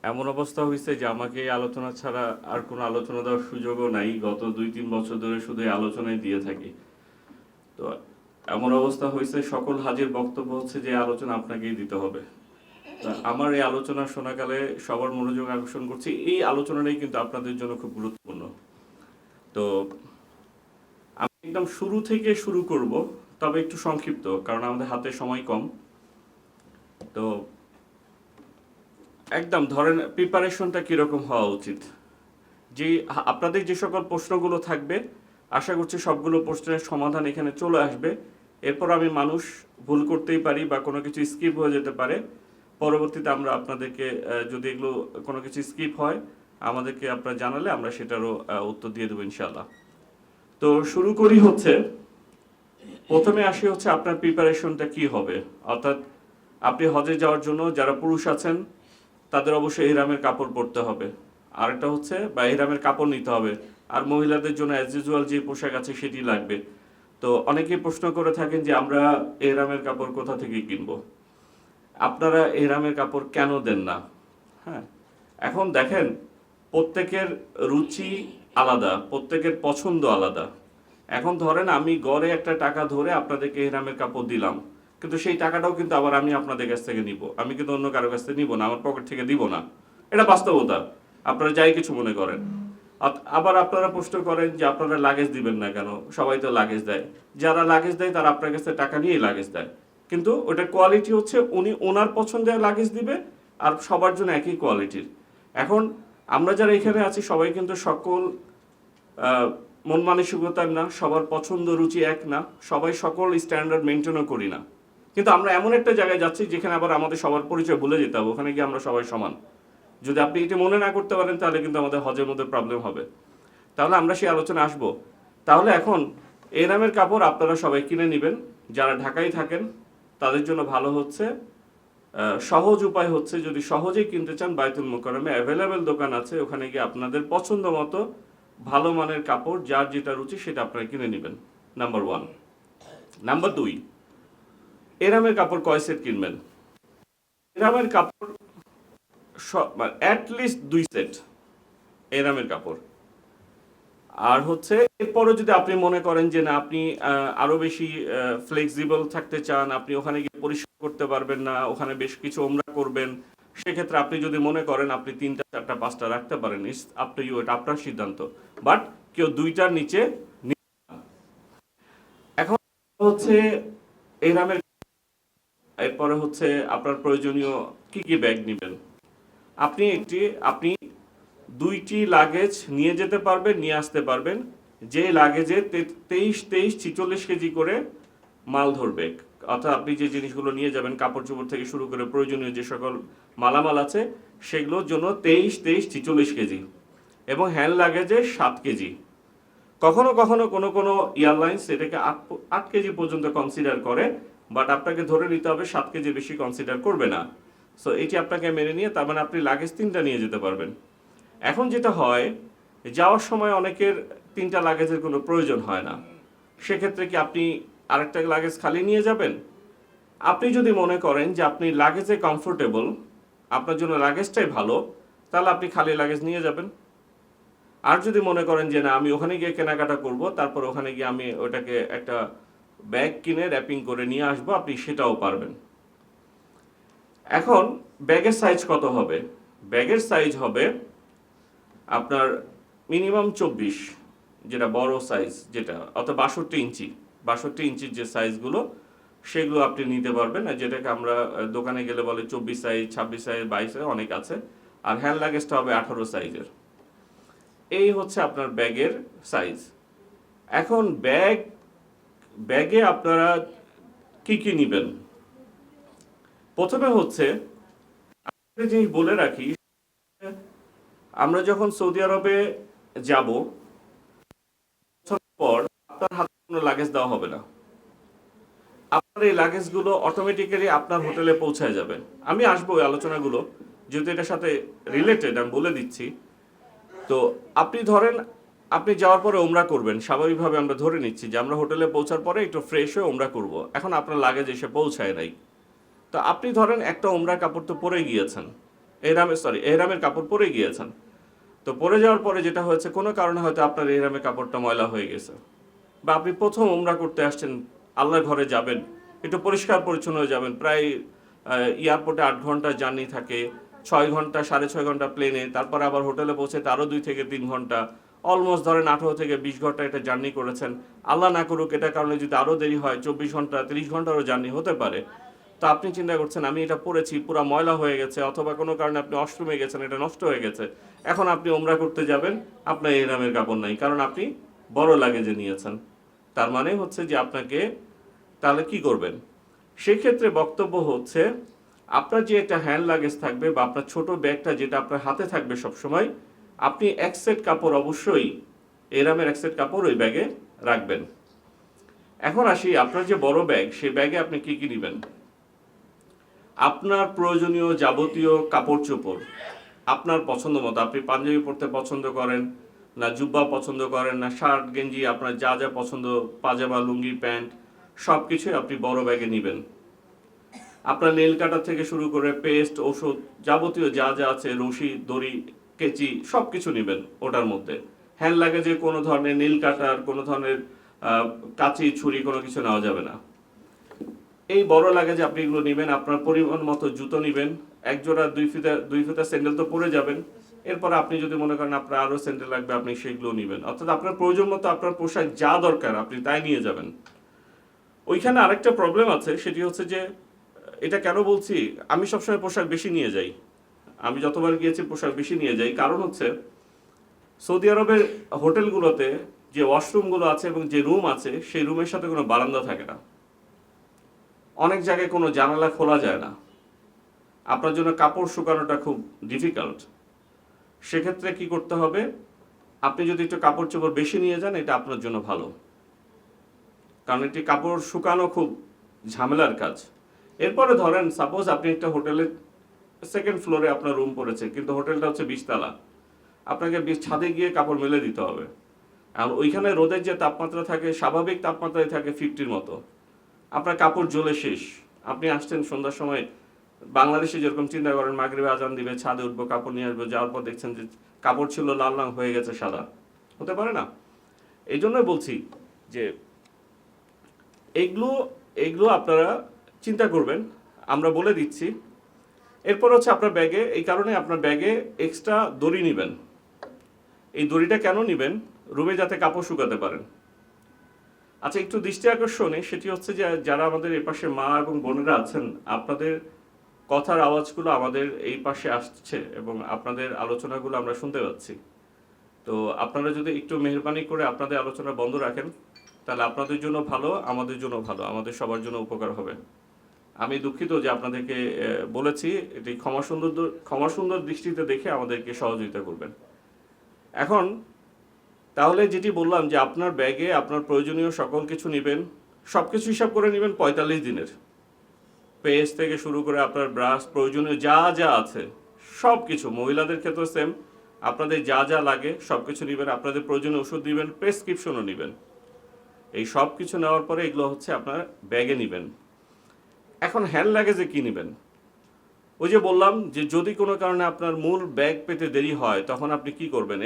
এমন অবস্থা হয়েছে যে আমাকে এই আলোচনা ছাড়া আর কোনো আলোচনা দেওয়ার সুযোগও নাই। গত ২-৩ বছর ধরে শুধু এই আলোচনাই দিয়ে থাকি। তো এমন অবস্থা হয়েছে, সকল হাজির বক্তব্য হচ্ছে যে এই আলোচনা আপনাকেই দিতে হবে। তা আমার এই আলোচনা শোনাকালে সবার মনোযোগ আকর্ষণ করছি, এই আলোচনাটাই কিন্তু আপনাদের জন্য খুব গুরুত্বপূর্ণ। তো আমি একদম শুরু থেকে শুরু করব, তবে একটু সংক্ষিপ্ত, কারণ আমাদের হাতে সময় কম। তো একদম ধরেন প্রিপারেশনটা কিরকম হওয়া উচিত, যে আপনাদের যে সকল প্রশ্নগুলো থাকবে, আশা করছি সবগুলো প্রশ্নের সমাধান এখানে চলে আসবে। এরপর আমি মানুষ ভুল করতেই পারি বা কোনো কিছু স্কিপ হয়ে যেতে পারে। পরবর্তীতে আমরা আপনাদেরকে যদি এগুলো কোনো কিছু স্কিপ হয় আমাদেরকে আপনারা জানালে আমরা সেটারও উত্তর দিয়ে দেবো ইনশাল্লাহ। তো শুরু করি হচ্ছে, প্রথমে আসি হচ্ছে আপনার প্রিপারেশনটা কি হবে। অর্থাৎ আপনি হজে যাওয়ার জন্য যারা পুরুষ আছেন তাদের অবশ্যই ইহরামের কাপড় পরতে হবে। আরেকটা হচ্ছে বা ইহরামের কাপড় নিতে হবে। আর মহিলাদের জন্য অ্যাজ ইউজুয়াল যে পোশাক আছে সেটি লাগবে। তো অনেকেই প্রশ্ন করে থাকেন যে আমরা ইহরামের কাপড় কোথা থেকে কিনবো, আপনারা ইহরামের কাপড় কেন দেন না। হ্যাঁ, এখন দেখেন, প্রত্যেকের রুচি আলাদা, প্রত্যেকের পছন্দ আলাদা। এখন ধরেন আমি গড়ে একটা টাকা ধরে আপনাদেরকে ইহরামের কাপড় দিলাম, কিন্তু সেই টাকাটাও কিন্তু আবার আমি আপনাদের কাছ থেকে নিব, আমি কিন্তু অন্য কারো কাছ থেকে নিব না, আমার পকেট থেকে দিব না। এটা বাস্তবতা, আপনারা যাই কিছু মনে করেন। আবার আপনারা প্রশ্ন করেন যে আপনারা লাগেজ দিবেন না কেন, সবাই তো লাগেজ দেয়। যারা লাগেজ দেয় তারা আপনার কাছে টাকা নিয়েই লাগেজ দেয়, কিন্তু ওটার কোয়ালিটি হচ্ছে উনি ওনার পছন্দের লাগেজ দিবে, আর সবার জন্য একই কোয়ালিটির। এখন আমরা যারা এখানে আছি সবাই কিন্তু সকল আহ, মন মানসিকতার না, সবার পছন্দ রুচি এক না, সবাই সকল স্ট্যান্ডার্ড মেনটেনও করি না। কিন্তু আমরা এমন একটা জায়গায় যাচ্ছি যেখানে আবার আমাদের সবার পরিচয় ভুলে যেতে হবে, ওখানে গিয়ে আমরা সবাই সমান। যদি আপনি এটা মনে না করতে পারেন তাহলে কিন্তু আমাদের হজের মধ্যে প্রবলেম হবে। তাহলে আমরা সেই আলোচনা আসব। তাহলে এখন এই নামের কাপড় আপনারা সবাই কিনে নেবেন। যারা ঢাকায় থাকেন তাদের জন্য ভালো হচ্ছে, সহজ উপায় হচ্ছে, যদি সহজেই কিনতে চান বায়তুল মোকাররমে অ্যাভেলেবেল দোকান আছে, ওখানে গিয়ে আপনাদের পছন্দ মতো ভালো মানের কাপড় যার যেটা রুচি সেটা আপনারা কিনে নেবেন। Number one. নাম্বার দুই, এরামের কাপড় কয় সেট কিনবেন। এরামের কাপড় অ্যাটলিস্ট 2 সেট এরামের কাপড়। আর হচ্ছে এরপরও যদি আপনি মনে করেন যে না, আপনি আরো বেশি ফ্লেক্সিবল থাকতে চান, আপনি ওখানে গিয়ে পরিষ্কার করতে পারবেন না, ওখানে বেশ কিছু ওমরা করবেন, সেক্ষেত্রে আপনি যদি মনে করেন আপনি 3টা 4টা 5টা রাখতে পারেন, ইটস আপ টু ইউ, এটা আপনার সিদ্ধান্ত। বাট কেউ 2টার নিচে এখন হচ্ছে এই নামের। এরপরে হচ্ছে আপনার প্রয়োজনীয় কি কি ব্যাগ নেবেন। আপনি 2টি লাগেজ নিয়ে যেতে পারবেন, নিয়ে আসতে পারবেন, যে লাগেজে 23-46 কেজি করে মাল ধরবে। অর্থাৎ আপনি যে জিনিসগুলো নিয়ে যাবেন, কাপড় চোপড় থেকে শুরু করে প্রয়োজনীয় যে সকল মালামাল আছে সেগুলোর জন্য 23-46 কেজি, এবং হ্যান্ড লাগেজে 7 কেজি। কখনো কখনো কোনো কোনো এয়ারলাইন্স এটাকে 8 কেজি পর্যন্ত কনসিডার করে, বাট আপনাকে ধরে নিতে হবে 7 কেজি বেশি কনসিডার করবে না। সো এটি আপনাকে মেনে নিয়ে, তার মানে আপনি লাগেজ 3টা নিয়ে যেতে পারবেন। এখন যেটা হয়, যাওয়ার সময় অনেকের 3টা লাগেজের কোনো প্রয়োজন হয় না, সেক্ষেত্রে কি আপনি আরেকটা লাগেজ খালি নিয়ে যাবেন। আপনি যদি মনে করেন যে আপনি লাগেজে কমফোর্টেবল, আপনার জন্য লাগেজটাই ভালো, তাহলে আপনি খালি লাগেজ নিয়ে যাবেন। আর যদি মনে করেন যে না, আমি ওখানে গিয়ে কেনাকাটা করব, তারপর ওখানে গিয়ে আমি ওটাকে একটা ব্যাগ কিনে র্যাপিং করে নিয়ে আসবো, আপনি সেটাও পারবেন। এখন ব্যাগের সাইজ কত হবে। ব্যাগের সাইজ হবে আপনার মিনিমাম 24, যেটা বড় সাইজ, যেটা অর্থাৎ 62 ইঞ্চি। 62 ইঞ্চির যে সাইজগুলো সেগুলো আপনি নিতে পারবেন, আর যেটাকে আমরা দোকানে গেলে বলে 24 সাইজ, 26 সাইজ, 22 সাইজ, অনেক আছে। আর হ্যান্ড লাগেজটা হবে 18 সাইজের। এই হচ্ছে আপনার ব্যাগের সাইজ। এখন ব্যাগে আপনারা কি কি নেবেন। প্রথমে হচ্ছে একটা জিনিস বলে রাখি, আমরা যখন সৌদি আরবে যাব, পর আপনার হাতে কোনো লাগেজ দেওয়া হবে না। আপনার এই লাগেজগুলো অটোমেটিক্যালি আপনার হোটেলে পৌঁছায় যাবে। আমি আসবো ওই আলোচনাগুলো, যেহেতু এটার সাথে রিলেটেড আমি বলে দিচ্ছি। তো আপনি ধরেন আপনি যাওয়ার পরে ওমরা করবেন, স্বাভাবিকভাবে আমরা ধরে নিচ্ছি যে আমরা হোটেলে পৌঁছার পরে একটু ফ্রেশ হয়ে ওমরা করব। এখন আপনার লাগেজ এসে পৌঁছায় নাই, তো আপনি ধরেন একটা ওমরা কাপড় তো পরে গিয়েছেন, এহরামের কাপড় পরে গিয়েছেন। তো পরে যাওয়ার পরে যেটা হয়েছে, কোনো কারণে হয়তো আপনার এহরামের কাপড়টা ময়লা হয়ে গেছে, বা আপনি প্রথম উমরা করতে আসছেন, আল্লাহর ঘরে যাবেন, একটু পরিষ্কার পরিচ্ছন্ন হয়ে যাবেন। প্রায় এয়ারপোর্টে 8 ঘন্টা জার্নি থাকে, 6 ঘন্টা 6.5 ঘন্টা প্লেনে, তারপর আবার হোটেলে পৌঁছাতে আরও 2 থেকে 3 ঘন্টা, অলমোস্ট ধরেন 18 থেকে 20 ঘন্টা এটা জার্নি করেছেন। আল্লাহ না করুক এটার কারণে যদি আরও দেরি হয়, 24 ঘন্টা 30 ঘন্টারও জার্নি হতে পারে। তো আপনি চিন্তা করছেন আমি এটা পড়েছি, পুরো ময়লা হয়ে গেছে, অথবা কোনো কারণে আপনি অষ্টমে গেছেন, এটা নষ্ট হয়ে গেছে, এখন আপনি ওমরা করতে যাবেন, আপনার এহরামের কাপড় নাই, কারণ আপনি বড় লাগেজে নিয়েছেন। তার মানে হচ্ছে যে আপনাকে তাহলে কি করবেন? সেক্ষেত্রে বক্তব্য হচ্ছে, আপনার যে একটা হ্যান্ড লাগেজ থাকবে বা আপনার ছোট ব্যাগটা যেটা আপনার হাতে থাকবে সবসময়, আপনি এক সেট কাপড় অবশ্যই, এহরামের এক সেট কাপড় ওই ব্যাগে রাখবেন। এখন আসি আপনার যে বড় ব্যাগ, সেই ব্যাগে আপনি কি কি নেবেন? আপনার প্রয়োজনীয় যাবতীয় কাপড় চোপড় আপনার পছন্দ মতো, আপনি পাঞ্জাবি পরতে পছন্দ করেন না, জুব্বা পছন্দ করেন না, শার্ট গেঞ্জি, আপনার যা যা পছন্দ, পাজামা লুঙ্গি প্যান্ট, সব কিছুই আপনি বড় ব্যাগে নেবেন। আপনার নেল কাটার থেকে শুরু করে পেস্ট, ওষুধ, যাবতীয় যা যা আছে, রশি, দড়ি, কেচি, সব কিছু নেবেন ওটার মধ্যে। হ্যান্ড লাগেজে কোনো ধরনের নেল কাটার, কোনো ধরনের কাঁচি, ছুরি, কোনো কিছু নেওয়া যাবে না। এই বড় লাগেজে আপনি এগুলো নেবেন। আপনার পরিমাণ মতো জুতো নেবেন, এক জোড়া 2 ফিতা স্যান্ডেল তো পরে যাবেন। এরপর আপনি যদি মনে করেন আপনার আরও স্যান্ডেল লাগবে, আপনি সেগুলো নেবেন। অর্থাৎ আপনার প্রয়োজন মতো আপনার পোশাক যা দরকার আপনি তাই নিয়ে যাবেন। ওইখানে আরেকটা প্রবলেম আছে, সেটি হচ্ছে যে, এটা কেন বলছি, আমি সবসময় পোশাক বেশি নিয়ে যাই, আমি যতবার গিয়েছি পোশাক বেশি নিয়ে যাই, কারণ হচ্ছে সৌদি আরবের হোটেলগুলোতে যে ওয়াশরুমগুলো আছে এবং যে রুম আছে, সেই রুমের সাথে কোনো বারান্দা থাকে না, অনেক জায়গায় কোনো জানালা খোলা যায় না, আপনার জন্য কাপড় শুকানোটা খুব ডিফিকাল্ট। সেক্ষেত্রে কি করতে হবে, আপনি যদি একটু কাপড় চোপড় বেশি নিয়ে যান, এটা আপনার জন্য ভালো, কারণ এটি কাপড় শুকানো খুব ঝামেলার কাজ। এরপরে ধরেন সাপোজ আপনি একটা হোটেলে সেকেন্ড ফ্লোরে আপনার রুম পড়েছে, কিন্তু হোটেলটা হচ্ছে 20 তলা, আপনাকে ছাদে গিয়ে কাপড় মেলে দিতে হবে। আর ওইখানে রোদের যে তাপমাত্রা থাকে, স্বাভাবিক তাপমাত্রায় থাকে 50-র মতো, আপনার কাপড় জ্বলে শেষ। আপনি আসছেন সন্ধ্যার সময়, বাংলাদেশে যেরকম চিন্তা করেন মাগরিবে আজান দিবে, ছাদে উঠবো, কাপড় নিয়ে আসবো, যাওয়ার পর দেখছেন যে কাপড় ছিল লাল রং হয়ে গেছে সাদা, হতে পারে না? এই জন্যই বলছি যে এগুলো এগুলো আপনারা চিন্তা করবেন, আমরা বলে দিচ্ছি। এরপর হচ্ছে আপনার ব্যাগে, এই কারণে আপনার ব্যাগে এক্সট্রা দড়ি নেবেন। এই দড়িটা কেন নেবেন? রুমে যাতে কাপড় শুকাতে পারেন। আচ্ছা, একটু দৃষ্টি আকর্ষণে সেটি হচ্ছে যে, যারা আমাদের এই পাশে মা এবং বোনেরা আছেন, আপনাদের কথার আওয়াজগুলো আমাদের এই পাশে আসছে এবং আপনাদের আলোচনাগুলো আমরা শুনতে পাচ্ছি। তো আপনারা যদি একটু মেহরবানি করে আপনাদের আলোচনা বন্ধ রাখেন, তাহলে আপনাদের জন্য ভালো, আমাদের জন্য ভালো, আমাদের সবার জন্য উপকার হবে। আমি দুঃখিত যে আপনাদেরকে বলেছি, এটি ক্ষমা সুন্দর দৃষ্টিতে দেখে আমাদেরকে সহযোগিতা করবেন। এখন তাহলে যেটি বললাম যে, আপনার ব্যাগে আপনার প্রয়োজনীয় সকল কিছু নেবেন, সব কিছু হিসাব করে নেবেন 45 দিনের, পেস্ট থেকে শুরু করে আপনার ব্রাশ, প্রয়োজনীয় যা যা আছে সব কিছু। মহিলাদের ক্ষেত্রে সেম, আপনাদের যা যা লাগে সব কিছু নেবেন, আপনাদের প্রয়োজনীয় ওষুধ নেবেন, প্রেসক্রিপশনও নেবেন। এই সব কিছু নেওয়ার পরে এগুলো হচ্ছে আপনার ব্যাগে নেবেন। এখন হ্যান্ড লাগেজে কি নেবেন? ওই যে বললাম যে, যদি কোনো কারণে আপনার মূল ব্যাগ পেতে দেরি হয়, তখন আপনি কি করবেন?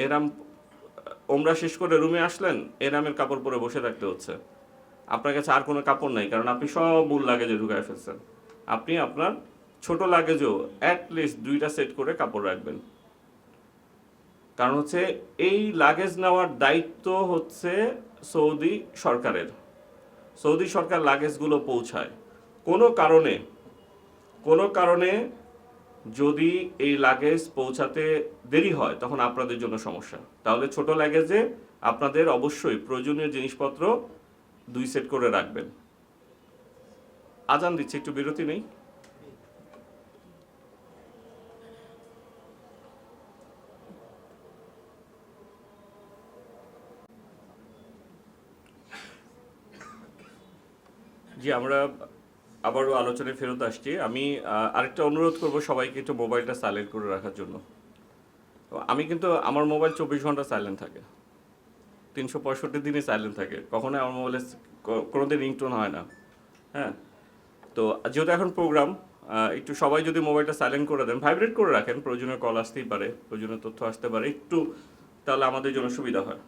ওমরা শেষ করে রুমে আসলেন, এরামের কাপড় পরে বসে থাকতে হচ্ছে, আপনার কাছে আর কোনো কাপড় নাই, কারণ আপনি সব মূল লাগেজে ঢুকায় ফেলছেন। আপনি আপনার ছোট লাগেজেও অ্যাটলিস্ট 2টা সেট করে কাপড় রাখবেন। কারণ হচ্ছে এই লাগেজ নেওয়ার দায়িত্ব হচ্ছে সৌদি সরকারের। সৌদি সরকার লাগেজগুলো পৌঁছায়। কোনো কারণে যদি এই লাগেজ পৌঁছাতে দেরি হয়, তখন আপনাদের জন্য সমস্যা। তাহলে ছোট লাগেজে আপনাদের অবশ্যই প্রয়োজনীয় জিনিসপত্র 2 সেট করে রাখবেন। আজান দিচ্ছে, একটু বিরতি নেই। জি, আমরা আবারও আলোচনায় ফেরত আসছি। আমি আরেকটা অনুরোধ করব সবাইকে, একটু মোবাইলটা সাইলেন্ট করে রাখার জন্য। তো আমি কিন্তু, আমার মোবাইল 24 ঘন্টা সাইলেন্ট থাকে, 365 দিনই সাইলেন্ট থাকে, কখনোই আমার মোবাইলে কোনোদিন রিংটোন হয় না। হ্যাঁ, তো যেহেতু এখন প্রোগ্রাম, একটু সবাই যদি মোবাইলটা সাইলেন্ট করে দেন, ভাইব্রেট করে রাখেন, প্রয়োজনীয় কল আসতেই পারে, প্রয়োজনীয় তথ্য আসতে পারে, একটু তাহলে আমাদের জন্য সুবিধা হয়।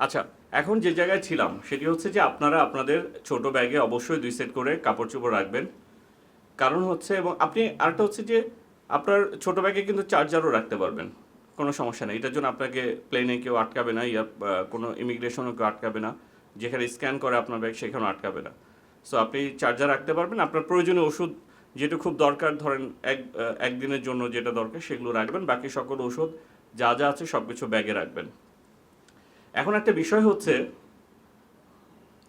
আচ্ছা, এখন যে জায়গায় ছিলাম সেটি হচ্ছে যে আপনারা আপনাদের ছোট ব্যাগে অবশ্যই 2 সেট করে কাপড় চোপড় রাখবেন। কারণ হচ্ছে, এবং আপনি আরেকটা হচ্ছে যে আপনার ছোট ব্যাগে কিন্তু চার্জারও রাখতে পারবেন, কোনো সমস্যা নেই। এটার জন্য আপনাকে প্লেনে কেউ আটকাবে না, কোনো ইমিগ্রেশনও কেউ আটকাবে না, যেখানে স্ক্যান করে আপনার ব্যাগ সেখানেও আটকাবে না। সো আপনি চার্জার রাখতে পারবেন, আপনার প্রয়োজনীয় ওষুধ যেটা খুব দরকার, ধরেন একদিনের জন্য যেটা দরকার সেগুলো রাখবেন, বাকি সকল ওষুধ যা যা আছে সব কিছু ব্যাগে রাখবেন। এখন একটা বিষয় হচ্ছে,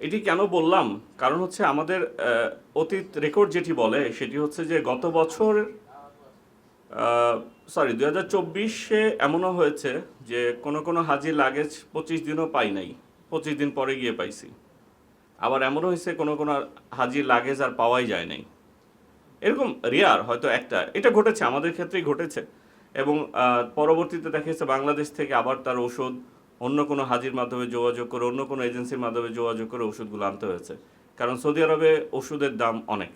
এটি কেন বললাম, কারণ হচ্ছে আমাদের অতীত রেকর্ড যেটি বলে সেটি হচ্ছে যে গত বছর 2024-এ এমনও হয়েছে যে কোনো হাজির লাগেজ 25 দিনও পাই নাই, 25 দিন পরে গিয়ে পাইছি। আবার এমনও হয়েছে কোনো হাজির লাগেজ আর পাওয়াই যায় নাই। এরকম রেয়ার হয়তো একটা, এটা ঘটেছে, আমাদের ক্ষেত্রেই ঘটেছে। এবং পরবর্তীতে দেখা যাচ্ছে বাংলাদেশ থেকে আবার তার ওষুধ অন্য কোনো হাজির মাধ্যমে যোগাযোগ করে, অন্য কোনো এজেন্সির মাধ্যমে যোগাযোগ করে ওষুধগুলো আনতে হয়েছে। কারণ সৌদি আরবে ওষুধের দাম অনেক,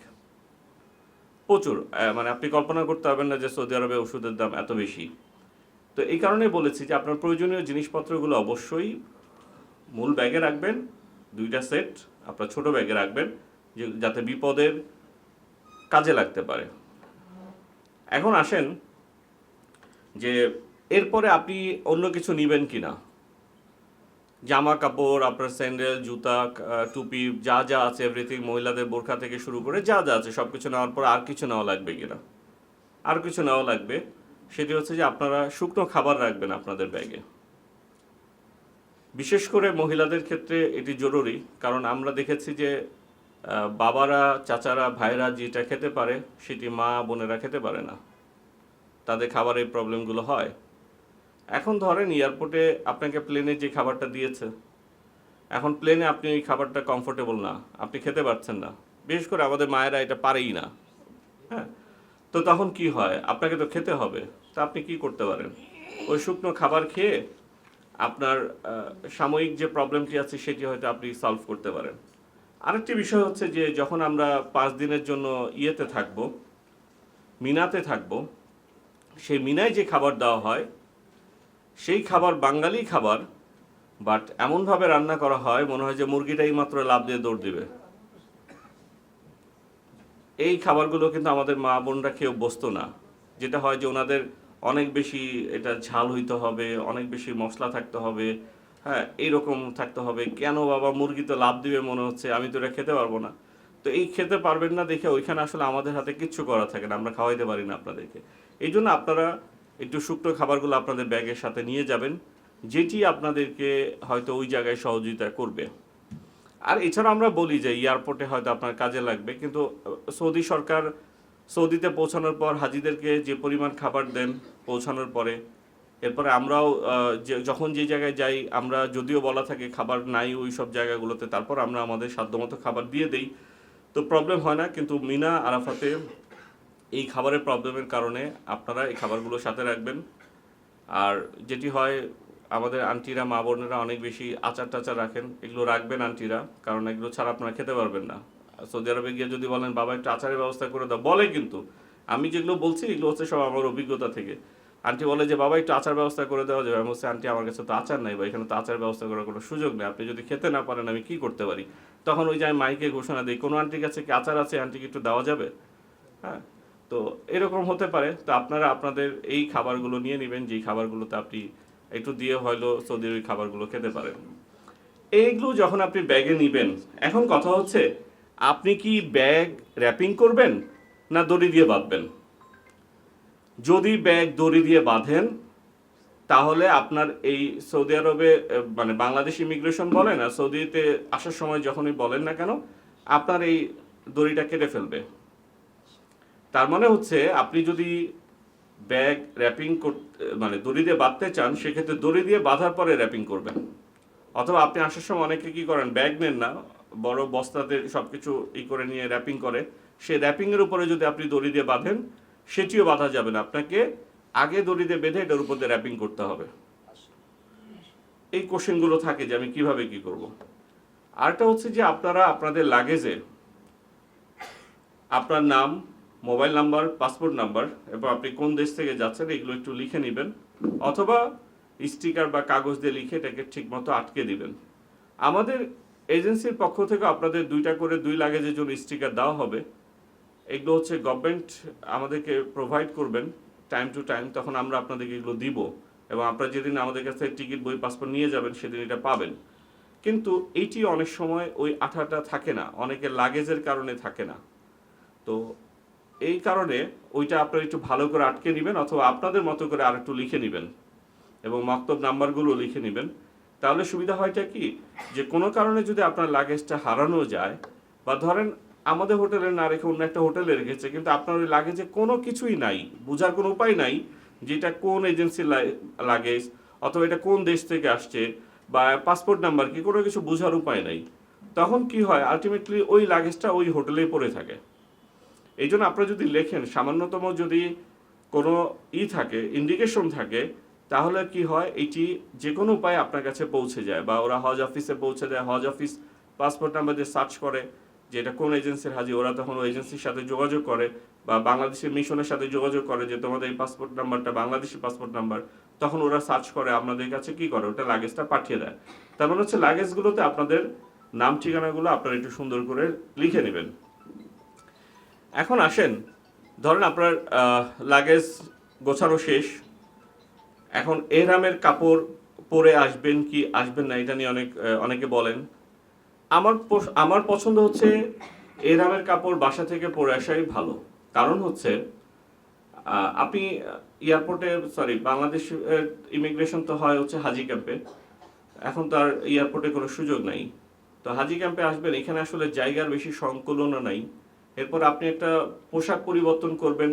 প্রচুর, মানে আপনি কল্পনা করতে পারবেন না যে সৌদি আরবে ওষুধের দাম এত বেশি। তো এই কারণে বলেছি যে আপনার প্রয়োজনীয় জিনিসপত্রগুলো অবশ্যই মূল ব্যাগে রাখবেন, 2টা সেট আপনার ছোট ব্যাগে রাখবেন, যাতে বিপদের কাজে লাগতে পারে। এখন আসেন যে এরপরে আপনি অন্য কিছু নেবেন কিনা, জামা কাপড়, আপনার স্যান্ডেল, জুতা, টুপি, যা যা আছে এভরিথিং, মহিলাদের বোরখা থেকে শুরু করে যা যা আছে সব কিছু নেওয়ার পর আর কিছু নেওয়া লাগবে কিনা। আর কিছু নেওয়া লাগবে, সেটি হচ্ছে যে আপনারা শুকনো খাবার রাখবেন আপনাদের ব্যাগে। বিশেষ করে মহিলাদের ক্ষেত্রে এটি জরুরি, কারণ আমরা দেখেছি যে বাবারা, চাচারা, ভাইরা যেটা খেতে পারে সেটি মা বোনেরা খেতে পারে না, তাদের খাবারের প্রবলেমগুলো হয়। এখন ধরেন এয়ারপোর্টে আপনাকে প্লেনে যে খাবারটা দিয়েছে, এখন প্লেনে আপনি ওই খাবারটা কমফোর্টেবল না, আপনি খেতে পারছেন না, বিশেষ করে আমাদের মায়েরা এটা পারেই না। হ্যাঁ, তো তখন কি হয়, আপনাকে তো খেতে হবে, তা আপনি কি করতে পারেন, ওই শুকনো খাবার খেয়ে আপনার সাময়িক যে প্রবলেমটি আছে সেটি হয়তো আপনি সলভ করতে পারেন। আরেকটি বিষয় হচ্ছে যে যখন আমরা 5 দিনের জন্য ইয়েতে থাকব, মিনাতে থাকব, সেই মিনায় যে খাবার দেওয়া হয় সেই খাবার বাঙালি খাবার, বাট এমনভাবে রান্না করা হয় মনে হয় যে মুরগিটাই মাত্র লাফ দিয়ে দৌড় দিবে। এই খাবারগুলো কিন্তু আমাদের মা বোনরা খেয়ে অভ্যস্ত না, যেটা হয় যে ওনাদের অনেক বেশি এটা ঝাল হইতে হবে, অনেক বেশি মশলা থাকতে হবে, হ্যাঁ এইরকম থাকতে হবে, কেন বাবা মুরগি তো লাফ দিবে মনে হচ্ছে, আমি তো এটা খেতে পারবো না। তো এই খেতে পারবেন না দেখে ওইখানে আসলে আমাদের হাতে কিচ্ছু করা থাকে না, আমরা খাওয়াইতে পারি না আপনাদেরকে। এই জন্য আপনারা একটু শুকনো খাবারগুলো আপনাদের ব্যাগের সাথে নিয়ে যাবেন, যেটি আপনাদেরকে হয়তো ওই জায়গায় সহযোগিতা করবে। আর এছাড়া আমরা বলি যে এয়ারপোর্টে হয়তো আপনার কাজে লাগবে, কিন্তু সৌদি সরকার সৌদিতে পৌঁছানোর পর হাজিদেরকে যে পরিমাণ খাবার দেন পৌঁছানোর পরে, এরপরে আমরাও যখন যে জায়গায় যাই, আমরা যদিও বলা থাকে খাবার নাই ওই সব জায়গাগুলোতে, তারপর আমরা আমাদের সাধ্যমতো খাবার দিয়ে দেই, তো প্রবলেম হয় না। কিন্তু মিনা আরাফাতে এই খাবারের প্রবলেমের কারণে আপনারা এই খাবারগুলো সাথে রাখবেন। আর যেটি হয়, আমাদের আন্টিরা, মা বোনেরা অনেক বেশি আচার টাচার রাখেন, এগুলো রাখবেন আন্টিরা, কারণ এগুলো ছাড়া আপনারা খেতে পারবেন না। সৌদি আরবে গিয়ে যদি বলেন বাবা একটু আচারের ব্যবস্থা করে দাও, বলে, কিন্তু আমি যেগুলো বলছি এগুলো হচ্ছে সব আমার অভিজ্ঞতা থেকে। আন্টি বলে যে বাবা একটু আচার ব্যবস্থা করে দেওয়া যাবে, আমি বলছি আন্টি আমার কাছে তো আচার নাই বা এখানে তো আচার ব্যবস্থা করার কোনো সুযোগ নেই, আপনি যদি খেতে না পারেন আমি কি করতে পারি। তখন ওই যে আমি মাইকে ঘোষণা দিই, কোনো আন্টির কাছে কি আচার আছে, আন্টিকে একটু দেওয়া যাবে। হ্যাঁ, তো এরকম হতে পারে। তো আপনারা আপনাদের এই খাবারগুলো নিয়ে নেবেন, যেই খাবারগুলোতে আপনি একটু দিয়ে হয়তো সৌদির ওই খাবারগুলো খেতে পারেন। এইগুলো যখন আপনি ব্যাগে নেবেন, এখন কথা হচ্ছে আপনি কি ব্যাগ র্যাপিং করবেন না দড়ি দিয়ে বাঁধবেন। যদি ব্যাগ দড়ি দিয়ে বাঁধেন তাহলে আপনার এই সৌদি আরবে মানে বাংলাদেশ ইমিগ্রেশন বলেন আর সৌদিতে আসার সময় যখনই বলেন না কেন, আপনার এই দড়িটা কেটে ফেলবে। তার মানে হচ্ছে আপনি যদি ব্যাগ র্যাপিং করতে মানে দড়ি দিয়ে বাঁধতে চান, সেক্ষেত্রে দড়ি দিয়ে বাঁধার পরে র্যাপিং করবেন। অথবা আপনি আসার সময় অনেকে কি করেন, ব্যাগ নেন না, বড় বস্তাতে সবকিছু করে নিয়ে র্যাপিং করে, সেই র্যাপিংয়ের উপরে যদি আপনি দড়ি দিয়ে বাঁধেন সেটিও বাঁধা যাবে না, আপনাকে আগে দড়ি দিয়ে বেঁধে এটার উপর দিয়ে র্যাপিং করতে হবে। এই কোশ্চেনগুলো থাকে যে আমি কিভাবে কি করব। আরেকটা হচ্ছে যে আপনারা আপনাদের লাগেজে আপনার নাম, মোবাইল নাম্বার, পাসপোর্ট নাম্বার এবং আপনি কোন দেশ থেকে যাচ্ছেন এগুলো একটু লিখে নেবেন, অথবা স্টিকার বা কাগজ দিয়ে লিখে এটাকে ঠিকমতো আটকে দিবেন। আমাদের এজেন্সির পক্ষ থেকে আপনাদের 2টা করে 2 লাগেজের জন্য স্টিকার দেওয়া হবে। এগুলো হচ্ছে গভর্নমেন্ট আমাদেরকে প্রোভাইড করবেন টাইম টু টাইম, তখন আমরা আপনাদেরকে এগুলো দিব এবং আপনারা যেদিন আমাদের কাছে টিকিট, বই, পাসপোর্ট নিয়ে যাবেন সেদিন এটা পাবেন। কিন্তু এইটি অনেক সময় ওই আঠাটা থাকে না, অনেকের লাগেজের কারণে থাকে না। তো এই কারণে ওইটা আপনারা একটু ভালো করে আটকে নেবেন, অথবা আপনাদের মতো করে আর একটু লিখে নেবেন এবং মক্তব নাম্বারগুলো লিখে নেবেন। তাহলে সুবিধা হয়টা কি, যে কোনো কারণে যদি আপনার লাগেজটা হারানো যায়, বা ধরেন আমাদের হোটেলে না রেখে অন্য একটা হোটেলে রেখেছে, কিন্তু আপনার ওই লাগেজে কোনো কিছুই নাই, বোঝার কোনো উপায় নাই যে এটা কোন এজেন্সির লাগেজ, অথবা এটা কোন দেশ থেকে আসছে, বা পাসপোর্ট নাম্বার কি, কোনো কিছু বোঝার উপায় নাই, তখন কি হয়, আলটিমেটলি ওই লাগেজটা ওই হোটেলেই পড়ে থাকে। এই জন্য আপনারা যদি লেখেন, সামান্যতম যদি কোনো থাকে, ইন্ডিকেশন থাকে, তাহলে কি হয়, এইটি যে কোনো উপায়ে আপনার কাছে পৌঁছে যায়, বা ওরা হজ অফিসে পৌঁছে দেয়, হজ অফিস পাসপোর্ট নাম্বার দিয়ে সার্চ করে যে এটা কোন এজেন্সির হাজি, ওরা তখন ওই এজেন্সির সাথে যোগাযোগ করে, বা বাংলাদেশের মিশনের সাথে যোগাযোগ করে যে তোমাদের এই পাসপোর্ট নাম্বারটা বাংলাদেশি পাসপোর্ট নাম্বার, তখন ওরা সার্চ করে আপনাদের কাছে কি করে, ওটা লাগেজটা পাঠিয়ে দেয়। তার মানে হচ্ছে লাগেজগুলোতে আপনাদের নাম ঠিকানাগুলো আপনারা একটু সুন্দর করে লিখে নেবেন। এখন আসেন, ধরেন আপনার লাগেজ গোছানো শেষ, এখন এহরামের কাপড় পরে আসবেন কি আসবেন না, এটা নিয়ে অনেকে বলেন। আমার পছন্দ হচ্ছে এহরামের কাপড় বাসা থেকে পরে আসাই ভালো। কারণ হচ্ছে আপনি এয়ারপোর্টে, বাংলাদেশ ইমিগ্রেশন তো হয় হচ্ছে হাজি ক্যাম্পে, এখন তো আর এয়ারপোর্টে কোনো সুযোগ নাই। তো হাজি ক্যাম্পে আসবেন, এখানে আসলে জায়গার বেশি সংকুলনও নাই। এরপর আপনি একটা পোশাক পরিবর্তন করবেন,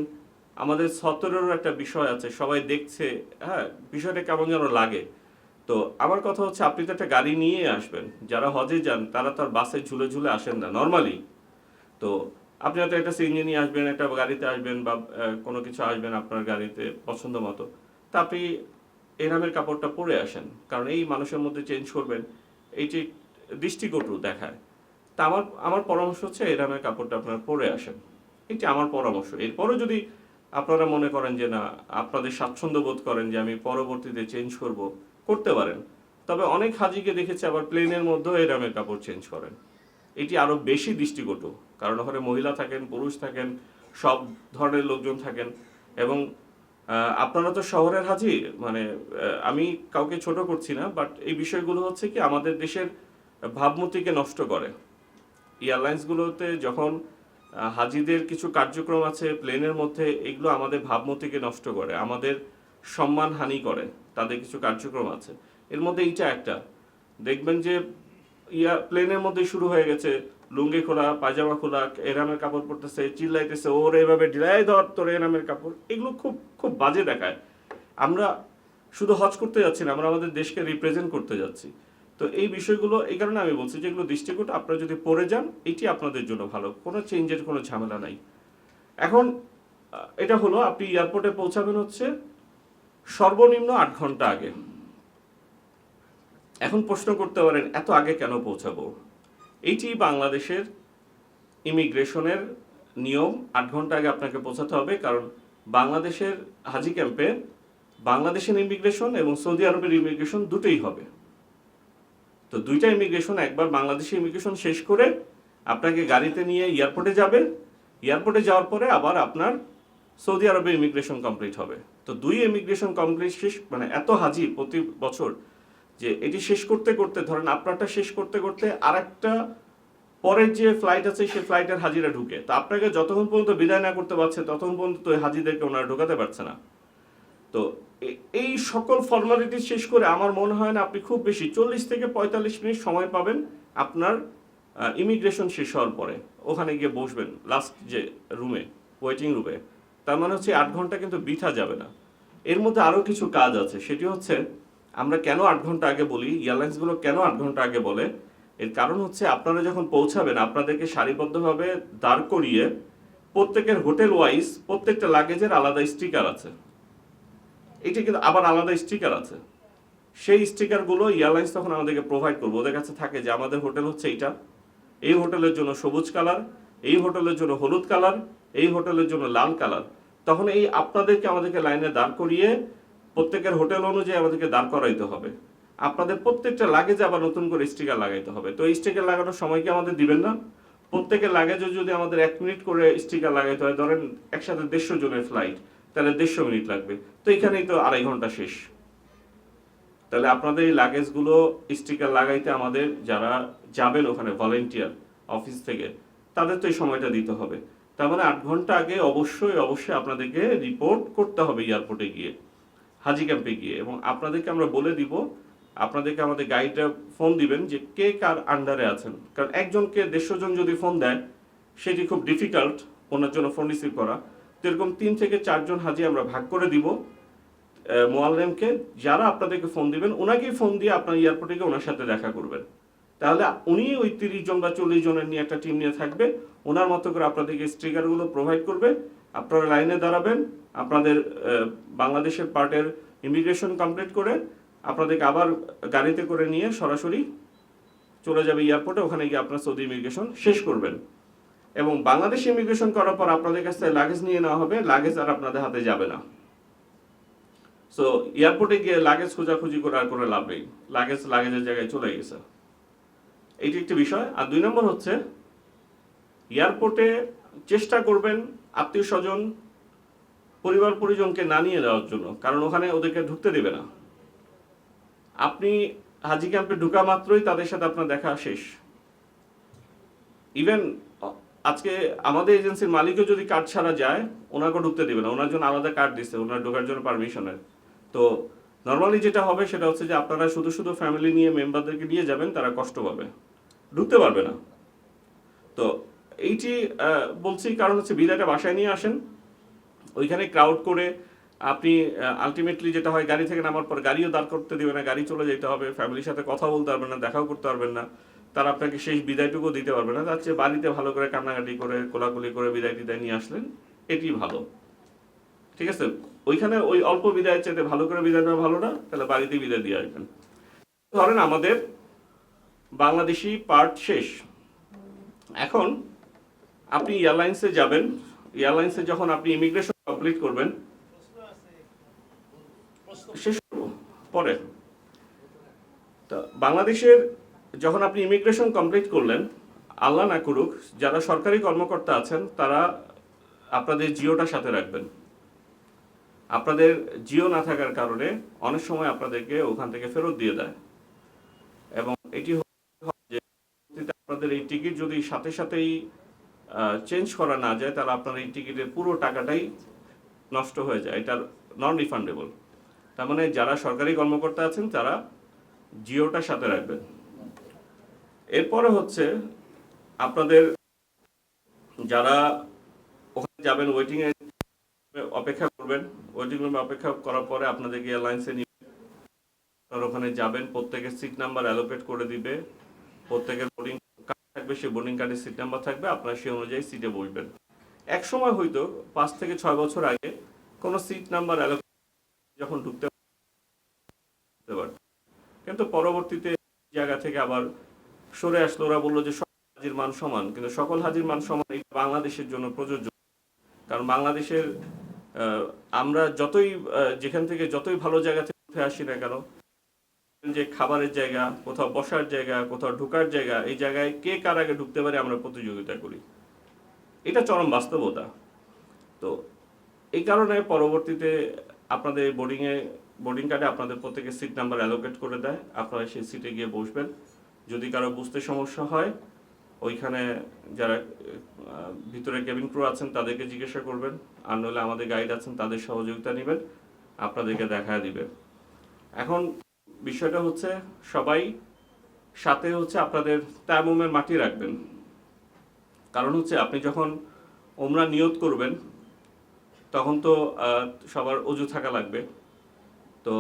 আমাদের সতরেরও একটা বিষয় আছে, সবাই দেখছে, হ্যাঁ, বিষয়টা কেমন যেন লাগে। তো আমার কথা হচ্ছে, আপনি তো একটা গাড়ি নিয়ে আসবেন, যারা হজে যান তারা তো আর বাসে ঝুলে ঝুলে আসেন না নর্মালি। তো আপনি হয়তো একটা সিএনজি নিয়ে আসবেন, একটা গাড়িতে আসবেন, বা কোনো কিছু আসবেন আপনার গাড়িতে পছন্দ মতো, তা আপনি এহরামের কাপড়টা পরে আসেন, কারণ এই মানুষের মধ্যে চেঞ্জ করবেন, এইটি দৃষ্টিকটু দেখায়। তা আমার পরামর্শ হচ্ছে এহরামের কাপড়টা আপনারা পরে আসেন, এটি আমার পরামর্শ। এরপরও যদি আপনারা মনে করেন যে না, আপনাদের স্বাচ্ছন্দ্য বোধ করেন যে আমি পরবর্তীতে চেঞ্জ করতে পারেন। তবে অনেক হাজিকে দেখেছি আবার প্লেনের মধ্যেও এহরামের কাপড় চেঞ্জ করেন, এটি আরো বেশি দৃষ্টিকটু, কারণ ওখানে মহিলা থাকেন, পুরুষ থাকেন, সব ধরনের লোকজন থাকেন। এবং আপনারা তো শহরের হাজি, মানে আমি কাউকে ছোট করছি না, বাট এই বিষয়গুলো হচ্ছে কি আমাদের দেশের ভাবমূর্তিকে নষ্ট করে। এয়ারলাইন্সগুলোতে যখন হাজিদের কিছু কার্যক্রম আছে প্লেনের মধ্যে, এগুলো আমাদের ভাবমূর্তিকে নষ্ট করে, আমাদের সম্মান হানি করে, তাদের কিছু কার্যক্রম আছে। এর মধ্যে এইটা একটা, দেখবেন যে প্লেনের মধ্যে শুরু হয়ে গেছে, লুঙ্গি খোলা, পায়জামা খোলা, এরামের কাপড় পরতেছে, চিল্লাইতেছে, ওর এভাবে ঢিলাই ধর তোর এরামের কাপড়, এগুলো খুব খুব বাজে দেখায়। আমরা শুধু হজ করতে যাচ্ছি না, আমরা আমাদের দেশকে রিপ্রেজেন্ট করতে যাচ্ছি। তো এই বিষয়গুলো, এই কারণে আমি বলছি যেগুলো দৃষ্টিকোণ আপনারা যদি পড়ে যান, এটি আপনাদের জন্য ভালো, কোনো চেঞ্জের কোনো ঝামেলা নাই। এখন এটা হলো, আপনি এয়ারপোর্টে পৌঁছাবেন হচ্ছে সর্বনিম্ন 8 ঘন্টা আগে। এখন প্রশ্ন করতে পারেন এত আগে কেন পৌঁছাবো? এইটি বাংলাদেশের ইমিগ্রেশনের নিয়ম, 8 ঘন্টা আগে আপনাকে পৌঁছাতে হবে। কারণ বাংলাদেশের হাজি ক্যাম্পে বাংলাদেশের ইমিগ্রেশন এবং সৌদি আরবের ইমিগ্রেশন দুটোই হবে। তো দুইটা ইমিগ্রেশন, একবার বাংলাদেশি ইমিগ্রেশন শেষ করে আপনাকে গাড়িতে নিয়ে এয়ারপোর্টে যাবে, এয়ারপোর্টে যাওয়ার পরে আবার আপনার সৌদি আরবের ইমিগ্রেশন কমপ্লিট হবে। তো দুই ইমিগ্রেশন কমপ্লিট শেষ, মানে এত হাজি প্রতি বছর, যে এটি শেষ করতে করতে, ধরেন আপনারটা শেষ করতে করতে আরেকটা পরের যে ফ্লাইট আছে সেই ফ্লাইটের হাজিরা ঢুকে, তো আপনাকে যতক্ষণ পর্যন্ত বিদায় না করতে পারছে ততক্ষণ পর্যন্ত হাজিদেরকে ওনারা ঢোকাতে পারছে না। তো এই সকল ফর্মালিটি শেষ করে আমার মনে হয় না আপনি খুব বেশি 40 থেকে 45 মিনিট সময় পাবেন আপনার ইমিগ্রেশন শেষ হওয়ার পরে, ওখানে গিয়ে বসবেন লাস্ট যে রুমে, ওয়েটিং রুমে। তার মানে হচ্ছে 8 ঘন্টা কিন্তু বৃথা যাবে না। এর মধ্যে আরও কিছু কাজ আছে, সেটি হচ্ছে আমরা কেন 8 ঘন্টা আগে বলি, এয়ারলাইন্সগুলো কেন 8 ঘন্টা আগে বলে, এর কারণ হচ্ছে আপনারা যখন পৌঁছাবেন আপনাদেরকে সারিবদ্ধভাবে দাঁড় করিয়ে প্রত্যেকের হোটেল ওয়াইজ প্রত্যেকটা লাগেজের আলাদা স্টিকার আছে, এইটা কিন্তু আবার আলাদা স্টিকার আছে। সেই স্টিকারগুলো এয়ারলাইন্স তখন আমাদেরকে প্রোভাইড করবে, ওদের কাছে থাকে যে আমাদের হোটেল হচ্ছে এইটা, এই হোটেলের জন্য সবুজ কালার, এই হোটেলের জন্য হলুদ কালার, এই হোটেলের জন্য লাল কালার, তখন এই আমাদেরকে লাইনে দাঁড় করিয়ে প্রত্যেকের হোটেল অনুযায়ী আমাদেরকে দাঁড় করাইতে হবে। আপনাদের প্রত্যেকটা লাগেজে আবার নতুন করে স্টিকার লাগাইতে হবে। তো এই স্টিকার লাগানোর সময় কি আমাদের দিবেন না? প্রত্যেকের লাগেজে যদি আমাদের 1 মিনিট করে স্টিকার লাগাইতে হয়, ধরেন একসাথে 150 জনের ফ্লাইট, তাহলে 150 মিনিট লাগবে। তো এখানেই তো 2.5 ঘন্টা শেষ। তাহলে আপনাদের এই লাগেজগুলো স্টিকার লাগাইতে আমাদের যারা যাবেন ওখানে ভলেন্টিয়ার অফিস থেকে, তাদের তো এই সময়টা দিতে হবে। তার মানে 8 ঘন্টা আগে অবশ্যই আপনাদেরকে রিপোর্ট করতে হবে এয়ারপোর্টে গিয়ে, হাজি ক্যাম্পে গিয়ে। এবং আপনাদেরকে আমরা বলে দিব, আপনাদেরকে আমাদের গাইডরা ফোন দিবেন যে কে কার আন্ডারে আছেন। কারণ একজনকে 150 জন যদি ফোন দেয়, সেটি খুব ডিফিকাল্ট ওনার জন্য ফোন রিসিভ করা। তো এরকম 3 থেকে 4 জন হাজি আমরা ভাগ করে দিব মোয়াল্লেমকে, যারা আপনাদেরকে ফোন দিবেন ওনাকেই ফোন দিয়ে আপনার এয়ারপোর্টে গিয়ে ওনার সাথে দেখা করবেন। তাহলে উনি ওই 30 জন বা 40 জনের নিয়ে একটা টিম নিয়ে থাকবে, ওনার মতো করে আপনাদেরকে স্টিকারগুলো প্রোভাইড করবে। আপনারা লাইনে দাঁড়াবেন, আপনাদের বাংলাদেশের পার্টের ইমিগ্রেশন কমপ্লিট করে আপনাদেরকে আবার গাড়িতে করে নিয়ে সরাসরি চলে যাবে এয়ারপোর্টে, ওখানে গিয়ে আপনার সৌদি ইমিগ্রেশন শেষ করবেন। এবং বাংলাদেশ ইমিগ্রেশন করার পর আপনাদের কাছ থেকে লাগেজ নিয়ে নেওয়া হবে, লাগেজ আর আপনাদের হাতে যাবে না। সো এয়ারপোর্টে গিয়ে লাগেজ খোঁজাখুঁজি করে আর কোনো লাভ নেই, লাগেজের জায়গায় চলে গেছে। এইটি একটি বিষয়। আর 2 নম্বর হচ্ছে, এয়ারপোর্টে চেষ্টা করবেন আত্মীয় স্বজন পরিবার পরিজনকে না নিয়ে যাওয়ার জন্য, কারণ ওখানে ওদেরকে ঢুকতে দেবে না। আপনি হাজি ক্যাম্পে ঢুকা মাত্রই তাদের সাথে আপনার দেখা শেষ। ইভেন আজকে আমাদের এজেন্সির মালিকও যদি কার্ড ছাড়া যায়, ওনাকে ঢুকতে দেবে না, ওনার জন্য আলাদা কার্ড দিচ্ছে ওনার ঢোকার জন্য পারমিশনের। তো নর্মালি যেটা হবে সেটা হচ্ছে যে আপনারা শুধু শুধু ফ্যামিলি নিয়ে মেম্বারদেরকে নিয়ে যাবেন, তারা কষ্ট পাবে, ঢুকতে পারবে না। তো এইটি বলছি কারণ হচ্ছে বিদায়টা বাসায় নিয়ে আসেন, ওইখানে ক্রাউড করে আপনি আলটিমেটলি যেটা হয়, গাড়ি থেকে নামার পর গাড়িও দাঁড় করতে দেবে না, গাড়ি চলে যেতে হবে, ফ্যামিলির সাথে কথা বলতে পারবেন না, দেখাও করতে পারবেন না, তারা আপনাকে শেষ বিদায়টুকু দিতে পারবে না। তার চেয়ে বাড়িতে ভালো করে কান্নাকাটি করে কোলাকুলি করে বিদায় টিদায় নিয়ে আসলেন, এটি ভালো। ঠিক আছে, ওইখানে ওই অল্প বিদায়ের চেয়ে ভালো করে বিদায় নেওয়া ভালো না, তাহলে বাড়িতে বিদায় দিয়ে আসবেন। ধরেন আমাদের বাংলাদেশি পার্ট শেষ, এখন আপনি এয়ারলাইন্সে যাবেন। এয়ারলাইন্সে যখন আপনি ইমিগ্রেশন কমপ্লিট করবেন, শেষ করব পরে। তো বাংলাদেশের যখন আপনি ইমিগ্রেশন কমপ্লিট করলেন, আল্লাহ না করুক যারা সরকারি কর্মকর্তা আছেন তারা আপনাদের জিওটা সাথে রাখবেন। আপনাদের জিও না থাকার কারণে অনেক সময় আপনাদেরকে ওখান থেকে ফেরত দিয়ে দেয়। এবং এটি যে আপনাদের এই টিকিট যদি সাথে সাথেই চেঞ্জ করা না যায়, তাহলে আপনার এই টিকিটের পুরো টাকাটাই নষ্ট হয়ে যায়, এটা নন রিফান্ডেবল। তার মানে যারা সরকারি কর্মকর্তা আছেন তারা জিওটা সাথে রাখবেন। এরপরে হচ্ছে আপনাদের যারা ওখানে যাবেন, ওয়েটিং এ অপেক্ষা করবেন, ওয়েটিং রুমে অপেক্ষা করার পরে আপনাদেরকে এয়ারলাইন্সে নিয়ে ওখানে যাবেন, প্রত্যেকের সিট নাম্বার অ্যালোকেট করে দিবে, প্রত্যেকের বোর্ডিং কার্ড থাকবে, সেই বোর্ডিং কার্ডের সিট নাম্বার থাকবে, আপনারা সেই অনুযায়ী সিটে বসবেন। এক সময় হয়তো 5 থেকে 6 বছর আগে কোনো সিট নাম্বার অ্যালোকেট যখন ঢুকতে পারত, কিন্তু পরবর্তীতে জায়গা থেকে আবার সরে আসলো, ওরা বললো যে সকল হাজির মান সমান। কিন্তু সকল হাজির মান সমান এটা বাংলাদেশের জন্য প্রযোজ্য, কারণ বাংলাদেশের আমরা যতই যেখান থেকে যতই ভালো জায়গা থেকে উঠে আসি না কেন, যে খাবারের জায়গা, কোথাও বসার জায়গা, কোথাও ঢোকার জায়গা, এই জায়গায় কে কার আগে ঢুকতে পারে আমরা প্রতিযোগিতা করি, এটা চরম বাস্তবতা। তো এই কারণে পরবর্তীতে আপনাদের বোর্ডিং কার্ডে আপনাদের প্রত্যেকের সিট নাম্বার অ্যালোকেট করে দেয়, আপনারা সেই সিটে গিয়ে বসবেন। যদি কারো বুঝতে সমস্যা হয়, ওইখানে যারা ভিতরে কেবিন ক্রু আছেন তাদেরকে জিজ্ঞাসা করবেন, আর নইলে আমাদের গাইড আছেন তাদের সহযোগিতা নেবেন, আপনাদেরকে দেখায় দিবে। এখন বিষয়টা হচ্ছে সবাই সাথে হচ্ছে আপনাদের তায়াম্মুমের মাটি রাখবেন। কারণ হচ্ছে আপনি যখন ওমরা নিয়ত করবেন তখন তো সবার অজু থাকা লাগবে, তো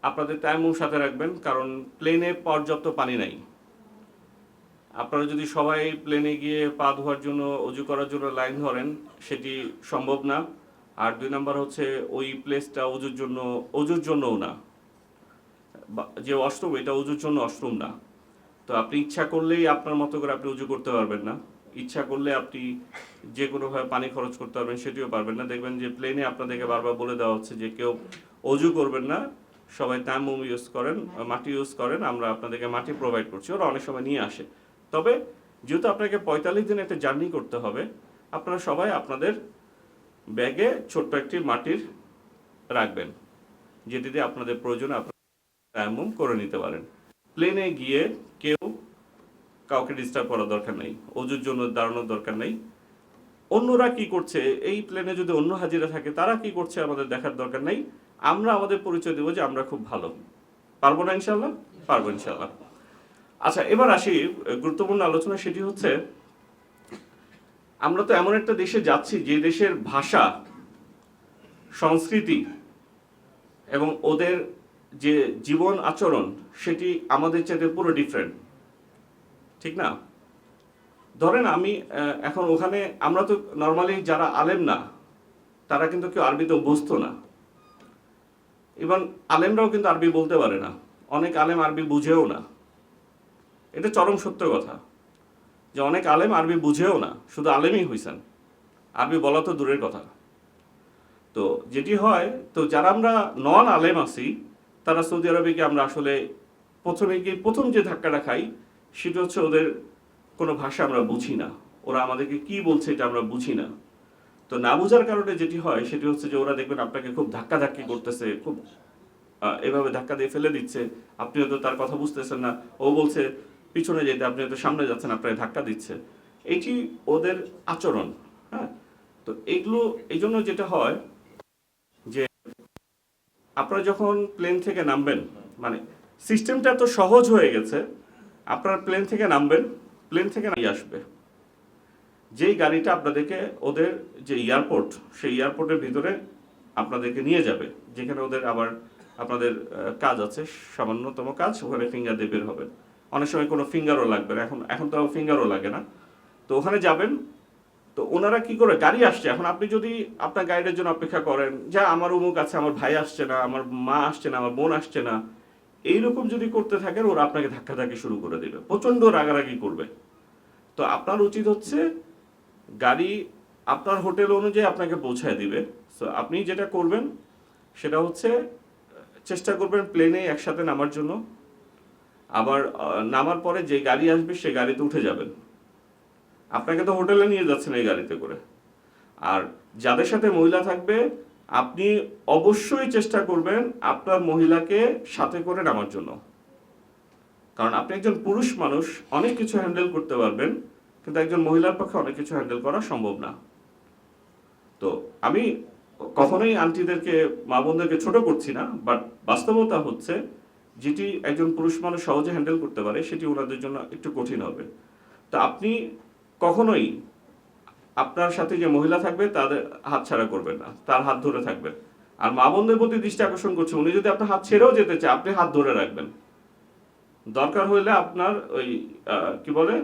আপনাদের তায়াম্মুম সাথে রাখবেন, কারণ প্লেনে পর্যাপ্ত পানি নাই। আপনারা যদি সবাই প্লেনে গিয়ে পা ধোয়ার জন্য, অজু করার জন্য লাইন ধরেন, সেটি সম্ভব না। আর 2 নম্বর হচ্ছে ওই প্লেসটা অজুর জন্যও না, যে ওয়াশরুম এটা অজুর জন্য ওয়াশরুম না। তো আপনি ইচ্ছা করলেই আপনার মতো করে আপনি উজু করতে পারবেন না, ইচ্ছা করলে আপনি যে কোনোভাবে পানি খরচ করতে পারবেন সেটিও পারবেন না। দেখবেন যে প্লেনে আপনাদেরকে বারবার বলে দেওয়া হচ্ছে যে কেউ অজু করবেন না, সবাই তায়াম্মুম ইউজ করেন, মাটি ইউজ করেন, আমরা আপনাদেরকে মাটি প্রোভাইড করছি, ওরা অনেক সময় নিয়ে আসে। তবে যেহেতু আপনাকে 45 দিন একটা জার্নি করতে হবে, আপনারা সবাই আপনাদের ব্যাগে ছোট্ট একটি মাটির রাখবেন, যেটি দিয়ে আপনাদের প্রয়োজনে আপনারা তায়াম্মুম করে নিতে পারেন। প্লেনে গিয়ে কেউ কাউকে ডিস্টার্ব করার দরকার নেই, অজুর জন্য দাঁড়ানোর দরকার নেই। অন্যরা কি করছে, এই প্লেনে যদি অন্য হাজিরা থাকে তারা কি করছে আমাদের দেখার দরকার নেই। আমরা আমাদের পরিচয় দেবো যে আমরা খুব ভালো। পারবো না ইনশাল্লাহ? পারবো ইনশাল্লাহ। আচ্ছা, এবার আসি গুরুত্বপূর্ণ আলোচনা, সেটি হচ্ছে আমরা তো এমন একটা দেশে যাচ্ছি যে দেশের ভাষা, সংস্কৃতি এবং ওদের যে জীবন আচরণ সেটি আমাদের চাইতে পুরো ডিফারেন্ট, ঠিক না? ধরেন আমি এখন ওখানে, আমরা তো নর্মালি যারা আলেম না তারা কিন্তু কেউ আরবিতে অভ্যস্ত না, এবং আলেমরাও কিন্তু আরবি বলতে পারে না, অনেক আলেম আরবি বুঝেও না। এটা চরম সত্য কথা যে অনেক আলেম আরবি বুঝেও না, শুধু আলেমই হইছেন, আরবি বলা তো দূরের কথা। তো যেটি হয়, তো যারা আমরা নন আলেম আছি তারা সৌদি আরবে গিয়ে আমরা আসলে প্রথম যে ধাক্কাটা খাই সেটা হচ্ছে ওদের কোনো ভাষা আমরা বুঝি না, ওরা আমাদেরকে কি বলছে এটা আমরা বুঝি না। তো না বোঝার কারণে যেটি হয় সেটি হচ্ছে যে ওরা দেখবেন আপনাকে খুব ধাক্কাধাক্কি করতেছে, খুব এভাবে ধাক্কা দিয়ে ফেলে দিচ্ছে, আপনি হয়তো তার কথা বুঝতেছেন না, ও বলছে পিছনে যেতে, আপনি হয়তো সামনে যাচ্ছেন, আপনাকে ধাক্কা দিচ্ছে। এটি ওদের আচরণ। হ্যাঁ, তো এগুলো এই জন্য যেটা হয় যে আপনারা যখন প্লেন থেকে নামবেন, মানে সিস্টেমটা তো সহজ হয়ে গেছে, আপনারা প্লেন থেকে নামবেন, প্লেন থেকে নামিয়ে আসবে যেই গাড়িটা আপনাদেরকে ওদের যে এয়ারপোর্ট, সেই এয়ারপোর্টের ভিতরে আপনাদেরকে নিয়ে যাবে, যেখানে ওদের আবার আপনাদের কাজ আছে, সামান্যতম কাজ, ওখানে ফিঙ্গার দিয়ে বের হবেন। অনেক সময় কোনো ফিঙ্গারও লাগবে না, এখন তো ফিঙ্গারও লাগে না। তো ওখানে যাবেন, তো ওনারা কি করে, গাড়ি আসছে, এখন আপনি যদি আপনার গাইডের জন্য অপেক্ষা করেন, যা আমার অমুক আছে, আমার ভাই আসছে না, আমার মা আসছে না, আমার বোন আসছে না, এইরকম যদি করতে থাকেন ওরা আপনাকে ধাক্কাধাক্কি শুরু করে দেবে, প্রচন্ড রাগারাগি করবে। তো আপনার উচিত হচ্ছে গাড়ি আপনার হোটেল অনুযায়ী আপনাকে পৌঁছায় দিবে। সো আপনি যেটা করবেন সেটা হচ্ছে চেষ্টা করবেন প্লেনে একসাথে নামার জন্য, আবার নামার পরে যে গাড়ি আসবে সেই গাড়িতে উঠে যাবেন। আপনাকে তো হোটেলে নিয়ে যাচ্ছেন এই গাড়িতে করে। আর যাদের সাথে মহিলা থাকবে আপনি অবশ্যই চেষ্টা করবেন আপনার মহিলাকে সাথে করে নামার জন্য, কারণ আপনি একজন পুরুষ মানুষ অনেক কিছু হ্যান্ডেল করতে পারবেন, কিন্তু একজন মহিলার পক্ষে অনেক কিছু হ্যান্ডেল করা সম্ভব না। তো আমি কখনোই আন্টিদেরকে, মা বোনদেরকে ছোট করছি না, বাট বাস্তবতা হচ্ছে যেটি একজন পুরুষ মানুষ সহজে হ্যান্ডেল করতে পারে সেটি ওনাদের জন্য একটু কঠিন হবে। তো আপনি কখনোই আপনার সাথে যে মহিলা থাকবে তাদের হাত ছাড়া করবেন না, তার হাত ধরে থাকবেন। আর মা বোনদের প্রতি দৃষ্টি আকর্ষণ করছে, উনি যদি আপনার হাত ছেড়েও যেতে চায় আপনি হাত ধরে রাখবেন। দরকার হইলে আপনার ওই কি বলে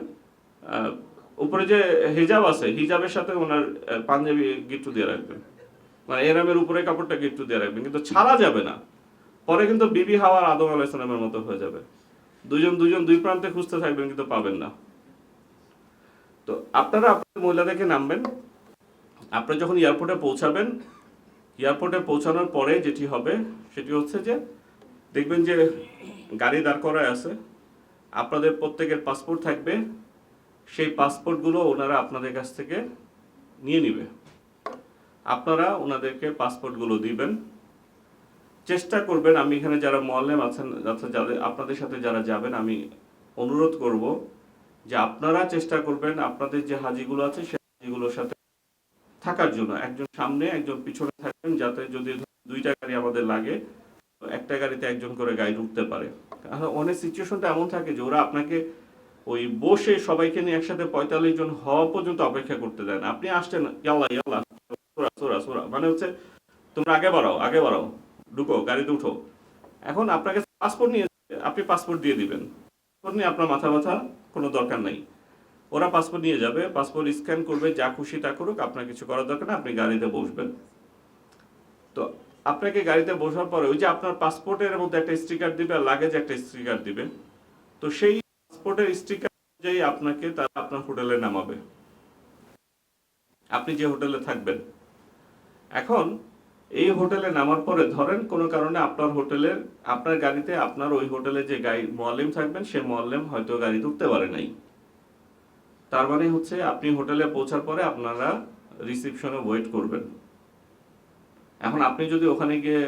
উপরে যে হিজাব আছে, হিজাবের সাথে ওনার পাঞ্জাবি গিট্টু দিয়ে রাখবেন, মানে এরামের উপরে কাপড়টা গিট্টু দিয়ে রাখবেন, কিন্তু ছাড়া যাবে না। পরে কিন্তু বিবি হাওয়ার আদম আলাইহিস সালামের মতো হয়ে যাবে, দুজন দুই প্রান্তে খুঁজতে থাকবেন কিন্তু পাবেন না। তো আপনারা আপনাদের মহিলাদেরকে নামবেন, আপনি যখন এয়ারপোর্টে পৌঁছাবেন, এয়ারপোর্টে পৌঁছানোর পরে যেটি হবে সেটি হচ্ছে যে দেখবেন যে গাড়ি দাঁড় করায় আছে, আপনাদের প্রত্যেকের পাসপোর্ট থাকবে, সেই পাসপোর্টগুলো ওনারা আপনাদের কাছ থেকে নিয়ে নিবে, আপনারা ওনাদেরকে পাসপোর্টগুলো দিবেন। চেষ্টা করবেন, আমি এখানে যারা মুআল্লিম আছেন, যাদের আপনাদের সাথে যারা যাবেন, আমি অনুরোধ করব যে আপনারা চেষ্টা করবেন আপনাদের যে হাজিগুলো আছে সেই হাজিগুলোর সাথে থাকার জন্য, একজন সামনে একজন পিছনে থাকবেন, যাতে যদি দুইটা গাড়ি আমাদের লাগে একটা গাড়িতে একজন করে গাইড উঠতে পারে। কারণ অনেক সিচুয়েশনটা এমন থাকে যে ওরা আপনাকে ওই বসে সবাইকে নিয়ে একসাথে 45 জন হওয়া পর্যন্ত অপেক্ষা করতে দেন। আপনি আসছেন, ইয়াল্লা ইয়াল্লা সোরা সোরা সোরা, মানে হচ্ছে তোমরা আগে বাড়াও, ঢুকো গাড়িতে উঠো। এখন আপনাকে পাসপোর্ট নিয়ে, আপনি পাসপোর্ট দিয়ে দিবেন, পাসপোর্ট নিয়ে আপনার মাথা ব্যথা কোনো দরকার নাই। ওরা পাসপোর্ট নিয়ে যাবে, পাসপোর্ট স্ক্যান করবে, যা খুশি তা করুক, আপনার কিছু করার দরকার না, আপনি গাড়িতে বসবেন। তো আপনাকে গাড়িতে বসার পরে ওই যে আপনার পাসপোর্টের মধ্যে একটা স্টিকার দিবে আর লাগেজ একটা স্টিকার দিবে, তো সেই পাসপোর্টের স্টিকার অনুযায়ী আপনাকে তারা আপনার হোটেলে নামাবে। আপনি যে হোটেলে থাকবেন। এখন এই হোটেলে নামার পরে ধরেন কোনো কারণে আপনার হোটেলের আপনার গাড়িতে আপনার ওই হোটেলে যে গাড়ি মোয়াল্লিম থাকবেন সে মোয়াল্লিম হয়তো গাড়িতে উঠতে পারে নাই। তার মানে হচ্ছে আপনি হোটেলে পৌঁছার পরে আপনারা রিসিপশনে ওয়েট করবেন। এখন আপনি যদি ওখানে গিয়ে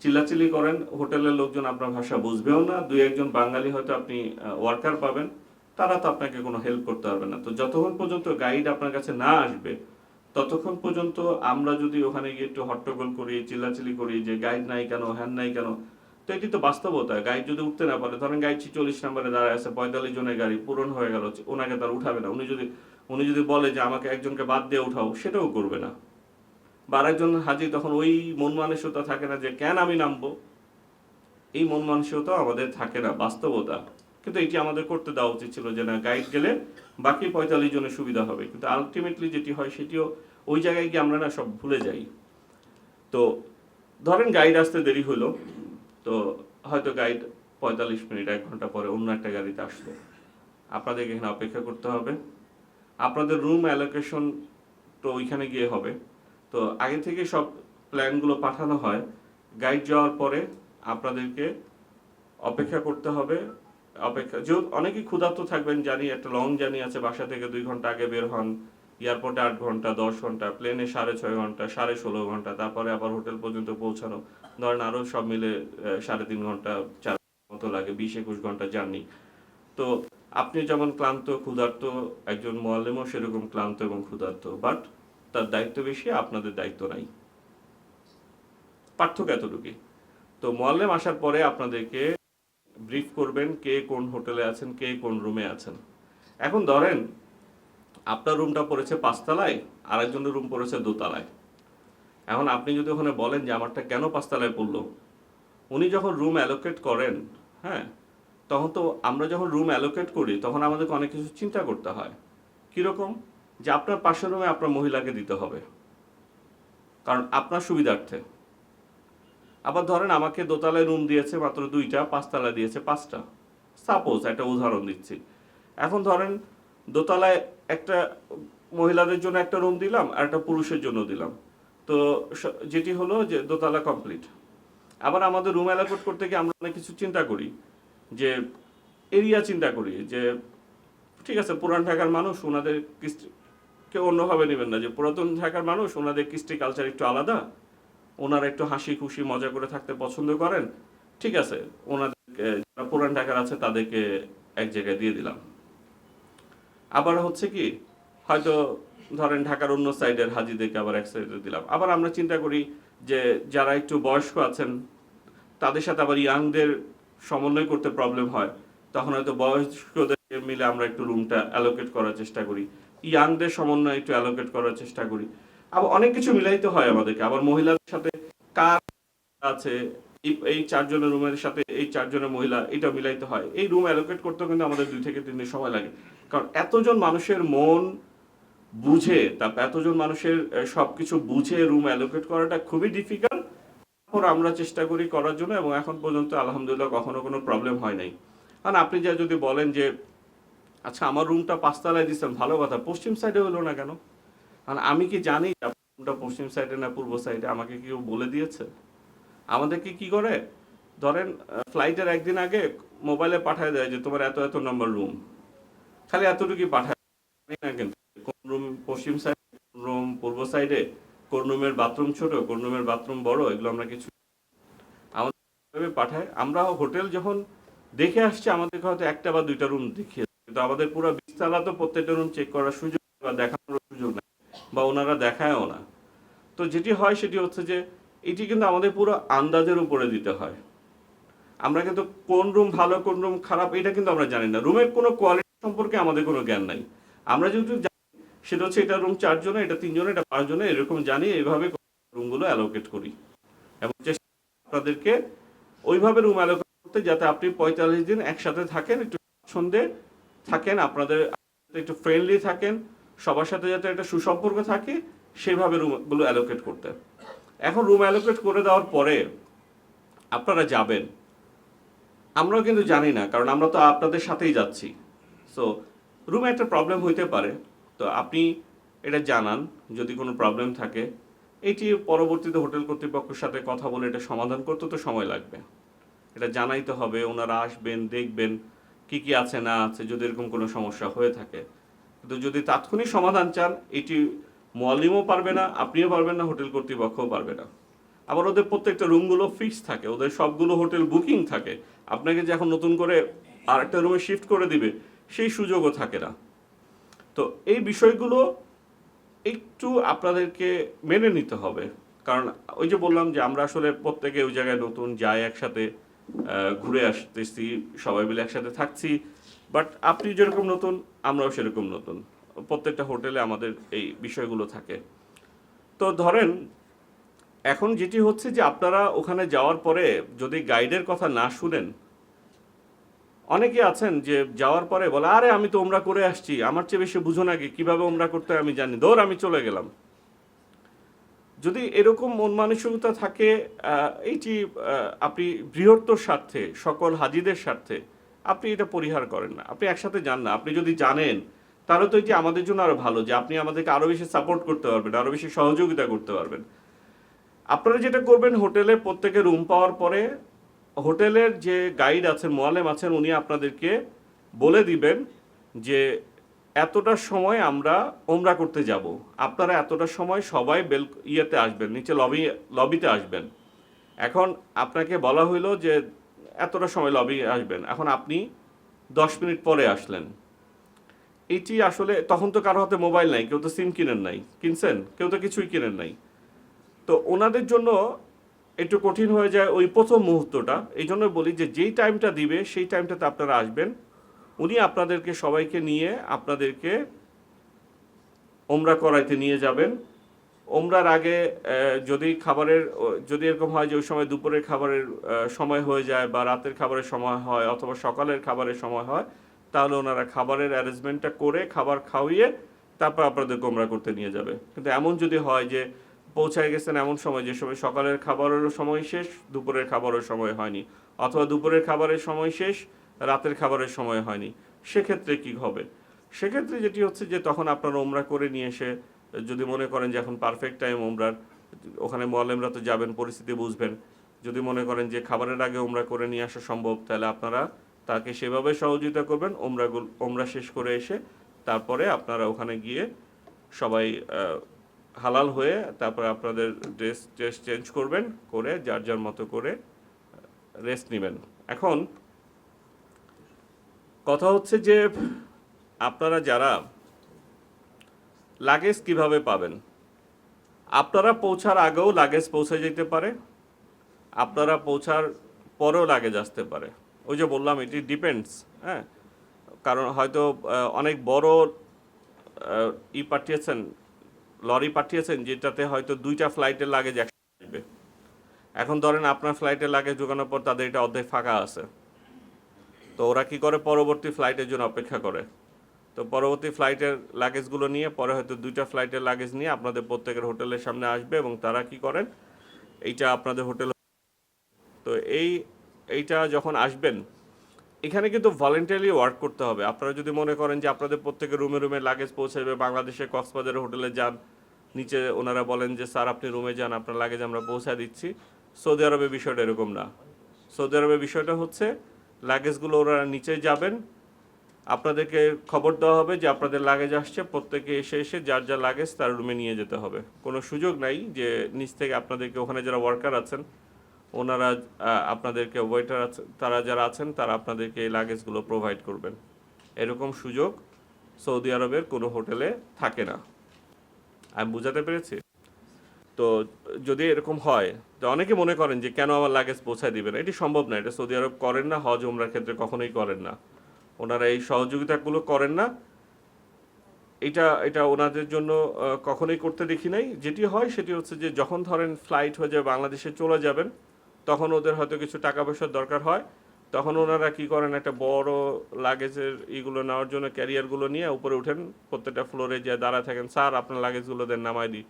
চিল্লাচিল্লি করেন, হোটেলের লোকজন আপনার ভাষা বুঝবেও না, দুই একজন বাঙালি হয়তো আপনি ওয়ার্কার পাবেন, তারা তো আপনাকে কোনো হেল্প করতে পারবে না। তো যতক্ষণ পর্যন্ত গাইড আপনার কাছে না আসবে ততক্ষণ পর্যন্ত আমরা যদি ওখানে গিয়ে একটু হট্টগোল করি, চিল্লাচিল্লি করি যে গাইড নাই কেন, হ্যান নাই কেন, তো এটি তো বাস্তবতা। গাইড যদি উঠতে না পারে, ধরেন গাইড 46 নম্বরে দাঁড়ায় আছে, 45 জনের গাড়ি পূরণ হয়ে গেল, ওনাকে তার উঠাবে না। উনি যদি বলে যে আমাকে একজনকে বাদ দিয়ে উঠাও, সেটাও করবে না। বা আরেকজন হাজি তখন ওই মন মানসিকতা থাকে না যে কেন আমি নামবো, এই মন মানসিকতা আমাদের থাকে না, বাস্তবতা। কিন্তু এটি আমাদের করতে দেওয়া উচিত ছিল যে না, গাইড গেলে বাকি 45 জনের সুবিধা হবে। কিন্তু আলটিমেটলি যেটি হয় সেটিও ওই জায়গায় গিয়ে আমরা না সব ভুলে যাই। তো ধরেন গাইড আসতে দেরি হলো, তো হয়তো গাইড 45 মিনিট 1 ঘন্টা পরে অন্য একটা গাড়িতে আসলো, আপনাদেরকে এখানে অপেক্ষা করতে হবে। আপনাদের রুম অ্যালোকেশন তো ওইখানে গিয়ে হবে। তো আগে থেকে সব প্ল্যানগুলো পাঠানো হয়, গাইড যাওয়ার পরে আপনাদেরকে অপেক্ষা করতে হবে। অপেক্ষা যে অনেকেই ক্ষুধার্ত থাকবেন জানি, একটা লং জার্নি আছে, বাসা থেকে 2 ঘন্টা আগে বের হন, এয়ারপোর্টে 8 ঘন্টা 10 ঘন্টা, প্লেনে 6.5 ঘন্টা 16.5 ঘন্টা, তারপরে আবার হোটেল পর্যন্ত পৌঁছানো, ধরেন আরো সব মিলে 3.5 ঘন্টা 4 মতো লাগে, 20-21 ঘন্টা জার্নি। তো আপনি যেমন ক্লান্ত ক্ষুধার্ত, একজন মোয়াল্লেমও সেরকম ক্লান্ত এবং ক্ষুধার্ত, বাট তার দায়িত্ব বেশি, আপনাদের দায়িত্ব নাই। পার্থক্য এতটুকুই। তো মোয়াল্লেম আসার পরে আপনাদেরকে ব্রিফ করবেন কে কোন হোটেলে আছেন, কে কোন রুমে আছেন। এখন ধরেন আপনার রুমটা পড়েছে 5 তলায়, আরেকজনের রুম পড়েছে 2 তলায়। এখন আপনি যদি ওখানে বলেন যে আমারটা কেন 5 তলায় পড়লো, উনি যখন রুম অ্যালোকেট করেন, হ্যাঁ, তখন তো আমরা যখন রুম অ্যালোকেট করি তখন আমাদেরকে অনেক কিছু চিন্তা করতে হয়। কিরকম? যে আপনার পাশের রুমে আপনার মহিলাকে দিতে হবে, কারণ আপনার সুবিধার্থে। আবার ধরেন আমাকে দোতলায় রুম দিয়েছে মাত্র 2টা, 5 তলায় দিয়েছে 5টা, সাপোজ একটা উদাহরণ দিচ্ছি। এখন ধরেন দোতলায় একটা মহিলাদের জন্য একটা রুম দিলাম আর একটা পুরুষের জন্য দিলাম, তো যেটি হলো যে দোতলা কমপ্লিট। আবার আমাদের রুম অ্যালোকেট করতে গিয়ে আমরা অনেক কিছু চিন্তা করি, যে এরিয়া চিন্তা করি, যে ঠিক আছে পুরান ঢাকার মানুষ, ওনাদের কৃষ্টি কেউ অন্যভাবে নেবেন না, যে পুরাতন ঢাকার মানুষ ওনাদের কৃষ্টি কালচার একটু আলাদা, ওনারা একটু হাসি খুশি মজা করে থাকতে পছন্দ করেন, ঠিক আছে ওনাদের যারা পুরান ঢাকার আছে তাদেরকে এক জায়গায় দিয়ে দিলাম। আবার হচ্ছে কি, হয়তো ধরেন ঢাকার অন্য সাইডের হাজিদেরকে আবার এক সাইডে দিলাম। আবার আমরা চিন্তা করি যে যারা একটু বয়স্ক আছেন তাদের সাথে আবার ইয়াংদের সমন্বয় করতে প্রবলেম হয়, তখন হয়তো বয়স্কদের মিলে আমরা একটু রুমটা অ্যালোকেট করার চেষ্টা করি, ইয়াংদের সমন্বয় একটু অ্যালোকেট করার চেষ্টা করি। আবার অনেক কিছু মিলাইতে হয় আমাদেরকে। আবার মহিলাদের সাথে কার আছে, এই 4 জনের রুমের সাথে এই 4 জনের মহিলা, এটা মিলাইতে হয়। এই রুম অ্যালোকেট করতে কিন্তু আমাদের 2 থেকে 3 দিন সময় লাগে, কারণ এতজন মানুষের মন বুঝে, তারপর এতজন মানুষের সবকিছু বুঝে রুম অ্যালোকেট করাটা খুবই ডিফিকাল্ট। তারপর আমরা চেষ্টা করি করার জন্য, এবং এখন পর্যন্ত আলহামদুলিল্লাহ কখনো কোনো প্রবলেম হয় নাই। কারণ আপনি যা যদি বলেন যে আচ্ছা আমার রুমটা 5 তলায় দিচ্ছেন, ভালো কথা, পশ্চিম সাইডে হলো না কেন? কারণ আমি কি জানি রুমটা পশ্চিম সাইডে না পূর্ব সাইডে? আমাকে কেউ বলে দিয়েছে? আমাদেরকে কি করে, ধরেন ফ্লাইটের একদিন আগে মোবাইলে পাঠায় দেয় যে তোমার এত এত নম্বর রুম, খালি এতটুকুই পাঠায়, না কিন্তু কোন রুম পশ্চিম সাইডে, কোন রুম পূর্ব সাইডে, কোন রুমের বাথরুম ছোট, কোন রুমের বাথরুম বড়, এগুলো আমরা কিছু আমাদের পাঠায়। আমরা হোটেল যখন দেখে আসছি আমাদেরকে হয়তো 1টা বা 2টা রুম দেখিয়েছে, কিন্তু আমাদের পুরো 20 তলা তো প্রত্যেকটা রুম চেক করার সুযোগ বা দেখানোর সুযোগ নেই, বা ওনারা দেখায়ও না। তো যেটি হয় সেটি হচ্ছে যে এটি কিন্তু আমাদের পুরো আন্দাজের উপরে দিতে হয়। আমরা কিন্তু কোন রুম ভালো কোন রুম খারাপ এটা কিন্তু আমরা জানি না, রুমের কোনো কোয়ালিটি সম্পর্কে আমাদের কোনো জ্ঞান নাই। আমরা যেহেতু জানি সেটা হচ্ছে এটা রুম 4 জনের, এটা 3 জনের, এটা 5 জনের, এরকম জানি, এইভাবে রুমগুলো অ্যালোকেট করি এবং চেষ্টা করি আপনাদেরকে ওইভাবে রুম অ্যালোকেট করতে যাতে আপনি 45 দিন একসাথে থাকেন, একটু স্বাচ্ছন্দ্যে থাকেন, আপনাদের একটু ফ্রেন্ডলি থাকেন, সবার সাথে যাতে একটা সুসম্পর্ক থাকে, সেইভাবে রুমগুলো অ্যালোকেট করতে। এখন রুম অ্যালোকেট করে দেওয়ার পরে আপনারা যাবেন, আমরাও কিন্তু জানি না, কারণ আমরা তো আপনাদের সাথেই যাচ্ছি। সো রুমে একটা প্রবলেম হইতে পারে, তো আপনি এটা জানান যদি কোনো প্রবলেম থাকে। এটি পরবর্তীতে হোটেল কর্তৃপক্ষের সাথে কথা বলে এটা সমাধান করতে তো সময় লাগবে। এটা জানাইতে হবে, ওনারা আসবেন, দেখবেন কি কি আছে না আছে, যদি এরকম কোনো সমস্যা হয়ে থাকে। কিন্তু যদি তাৎক্ষণিক সমাধান চান, এটি মুয়াল্লিমও পারবে না, আপনিও পারবেন না, হোটেল কর্তৃপক্ষও পারবে না। আবার ওদের প্রত্যেকটা রুমগুলো ফিক্স থাকে, ওদের সবগুলো হোটেল বুকিং থাকে। আপনাকে যে এখন নতুন করে আরেকটা রুমে শিফট করে দিবে সেই সুযোগও থাকে না। তো এই বিষয়গুলো একটু আপনাদেরকে মেনে নিতে হবে। কারণ ওই যে বললাম যে আমরা আসলে প্রত্যেকে ওই জায়গায় নতুন যাই, একসাথে ঘুরে আসতেছি, সবাই মিলে একসাথে থাকছি। বাট আপনি যেরকম নতুন, আমরাও সেরকম নতুন। প্রত্যেকটা হোটেলে আমাদের এই বিষয়গুলো থাকে। তো ধরেন এখন যেটি হচ্ছে যে আপনারা ওখানে যাওয়ার পরে যদি গাইডের কথা না শুনেন, অনেকে আছেন যে যাওয়ার পরে বলে আরে আমি তো ওমরা করে আসছি, আমার চেয়ে বেশি বুঝো নাকি, কিভাবে ওমরা করতে হয় আমি জানি, দৌড় আমি চলে গেলাম। যদি এরকম মন মানসিকতা থাকে, এইটি আপনি বৃহত্তর স্বার্থে, সকল হাজিদের স্বার্থে আপনি এটা পরিহার করেন না, আপনি একসাথে যান না। আপনি যদি জানেন তাহলে তো এটি আমাদের জন্য আরো ভালো, যে আপনি আমাদেরকে আরো বেশি সাপোর্ট করতে পারবেন, আরো বেশি সহযোগিতা করতে পারবেন। আপনারা যেটা করবেন, হোটেলে প্রত্যেকে রুম পাওয়ার পরে হোটেলের যে গাইড আছেন, মোয়ালেম আছেন, উনি আপনাদেরকে বলে দিবেন যে এতটা সময় আমরা ওমরা করতে যাব, আপনারা এতটা সময় সবাই ইয়েতে আসবেন, নিচে লবিতে আসবেন। এখন আপনাকে বলা হইলো যে এতটা সময় লবি আসবেন, এখন আপনি 10 মিনিট পরে আসলেন। এটি আসলে তখন তো কারো হাতে মোবাইল নাই, কেউ তো সিম কিনেন নাই, কিনছেন কেউ তো কিছুই কিনেন নাই। তো ওনাদের জন্য একটু কঠিন হয়ে যায় ওই প্রথম মুহূর্তটা। এই জন্য বলি যে যেই টাইমটা দিবে সেই টাইমটাতে আপনারা আসবেন। উনি আপনাদেরকে সবাইকে নিয়ে আপনাদেরকে ওমরা করাইতে নিয়ে যাবেন। ওমরার আগে যদি এরকম হয় যে ওই সময় দুপুরের খাবারের সময় হয়ে যায়, বা রাতের খাবারের সময় হয়, অথবা সকালের খাবারের সময় হয়, তাহলে ওনারা খাবারের অ্যারেঞ্জমেন্টটা করে খাবার খাওয়িয়ে তারপর আপনাদেরকে ওমরা করতে নিয়ে যাবে। কিন্তু এমন যদি হয় যে পৌঁছায় গেছেন এমন সময়, যে সময় সকালের খাবারেরও সময় শেষ, দুপুরের খাবারের সময় হয়নি, অথবা দুপুরের খাবারের সময় শেষ, রাতের খাবারের সময় হয়নি, সেক্ষেত্রে কি হবে? সেক্ষেত্রে যেটি হচ্ছে যে তখন আপনারা ওমরা করে নিয়ে এসে, যদি মনে করেন যে এখন পারফেক্ট টাইম ওমরার, ওখানে মোয়াল্লেমরা তো যাবেন, পরিস্থিতি বুঝবেন। যদি মনে করেন যে খাবারের আগে ওমরা করে নিয়ে আসা সম্ভব, তাহলে আপনারা তাকে সেভাবে সহযোগিতা করবেন। ওমরা শেষ করে এসে তারপরে আপনারা ওখানে গিয়ে সবাই হালাল হয়ে তারপরে আপনাদের ড্রেস চেঞ্জ করবেন, করে যার যার মতো করে রেস্ট নেবেন। এখন কথা হচ্ছে যে আপনারা যারা লাগেজ কিভাবে পাবেন? আপনারা পৌঁছার আগেও লাগেজ পৌঁছে যেতে পারে, আপনারা পৌঁছার পরেও লাগেজ আসতে পারে। ওই যে বললাম এটি ডিপেন্ডস। হ্যাঁ, কারণ হয়তো অনেক বড় পাঠিয়েছেন, লরি পাঠিয়েছেন, যেটাতে হয়তো 2টা ফ্লাইটের লাগেজ একসাথে আসবে। এখন ধরেন আপনার ফ্লাইটের লাগেজ ঢোকানোর পর তাদের এটা অর্ধেক ফাঁকা আছে, তো ওরা কি করে, পরবর্তী ফ্লাইটের জন্য অপেক্ষা করে। তো পরবর্তী ফ্লাইটের লাগেজগুলো নিয়ে পরে হয়তো 2টা ফ্লাইটের লাগেজ নিয়ে আপনাদের প্রত্যেকের হোটেলের সামনে আসবে, এবং তারা কি করেন, এইটা আপনাদের হোটেল। তো এইটা যখন আসবেন, এখানে কিন্তু ভলেন্টারিলি ওয়ার্ক করতে হবে। আপনারা যদি মনে করেন যে আপনাদের প্রত্যেকের রুমে রুমে লাগেজ পৌঁছাবে, বাংলাদেশে কক্সবাজারের হোটেলে যান, নিচে ওনারা বলেন যে স্যার আপনি রুমে যান, আপনার লাগেজ আমরা পৌঁছায় দিচ্ছি। সৌদি আরবে বিষয়টা এরকম না। সৌদি আরবের বিষয়টা হচ্ছে লাগেজগুলো ওরা নিচে যাবেন, আপনাদেরকে খবর দেওয়া হবে যে আপনাদের লাগেজ আসছে, প্রত্যেকে এসে এসে যার যা লাগেজ তার রুমে নিয়ে যেতে হবে। কোনো সুযোগ নাই যে নিচ থেকে আপনাদেরকে, ওখানে যারা ওয়ার্কার আছেন ওনারা আপনাদেরকে, ওয়েটার আছে, তারা যারা আছেন তারা আপনাদেরকে এই লাগেজগুলো প্রোভাইড করবেন। এরকম সুযোগ সৌদি আরবের কোনো হোটেলে থাকে না। আমি বুঝাতে পেরেছি? তো যদি এরকম হয়, তো অনেকে মনে করেন যে কেন আমার লাগেজ পৌঁছায় দিবেন, এটি সম্ভব না। এটা সৌদি আরব করেন না, হজ ওমরার ক্ষেত্রে কখনোই করেন না, ওনারা এই সহযোগিতাগুলো করেন না। এটা এটা ওনাদের জন্য কখনোই করতে দেখি নাই। যেটি হয় সেটি হচ্ছে যে যখন ধরেন ফ্লাইট হয়ে যাবে, বাংলাদেশে চলে যাবেন, তখন ওদের হয়তো কিছু টাকা পয়সার দরকার হয়, তখন ওনারা কি করেন, একটা বড় লাগেজের ইগুলো নেওয়ার জন্য ক্যারিয়ারগুলো নিয়ে উপরে উঠেন, প্রত্যেকটা ফ্লোরে যে দাঁড়ায় থাকেন, স্যার আপনার লাগেজগুলো দেন, নামাই দিই।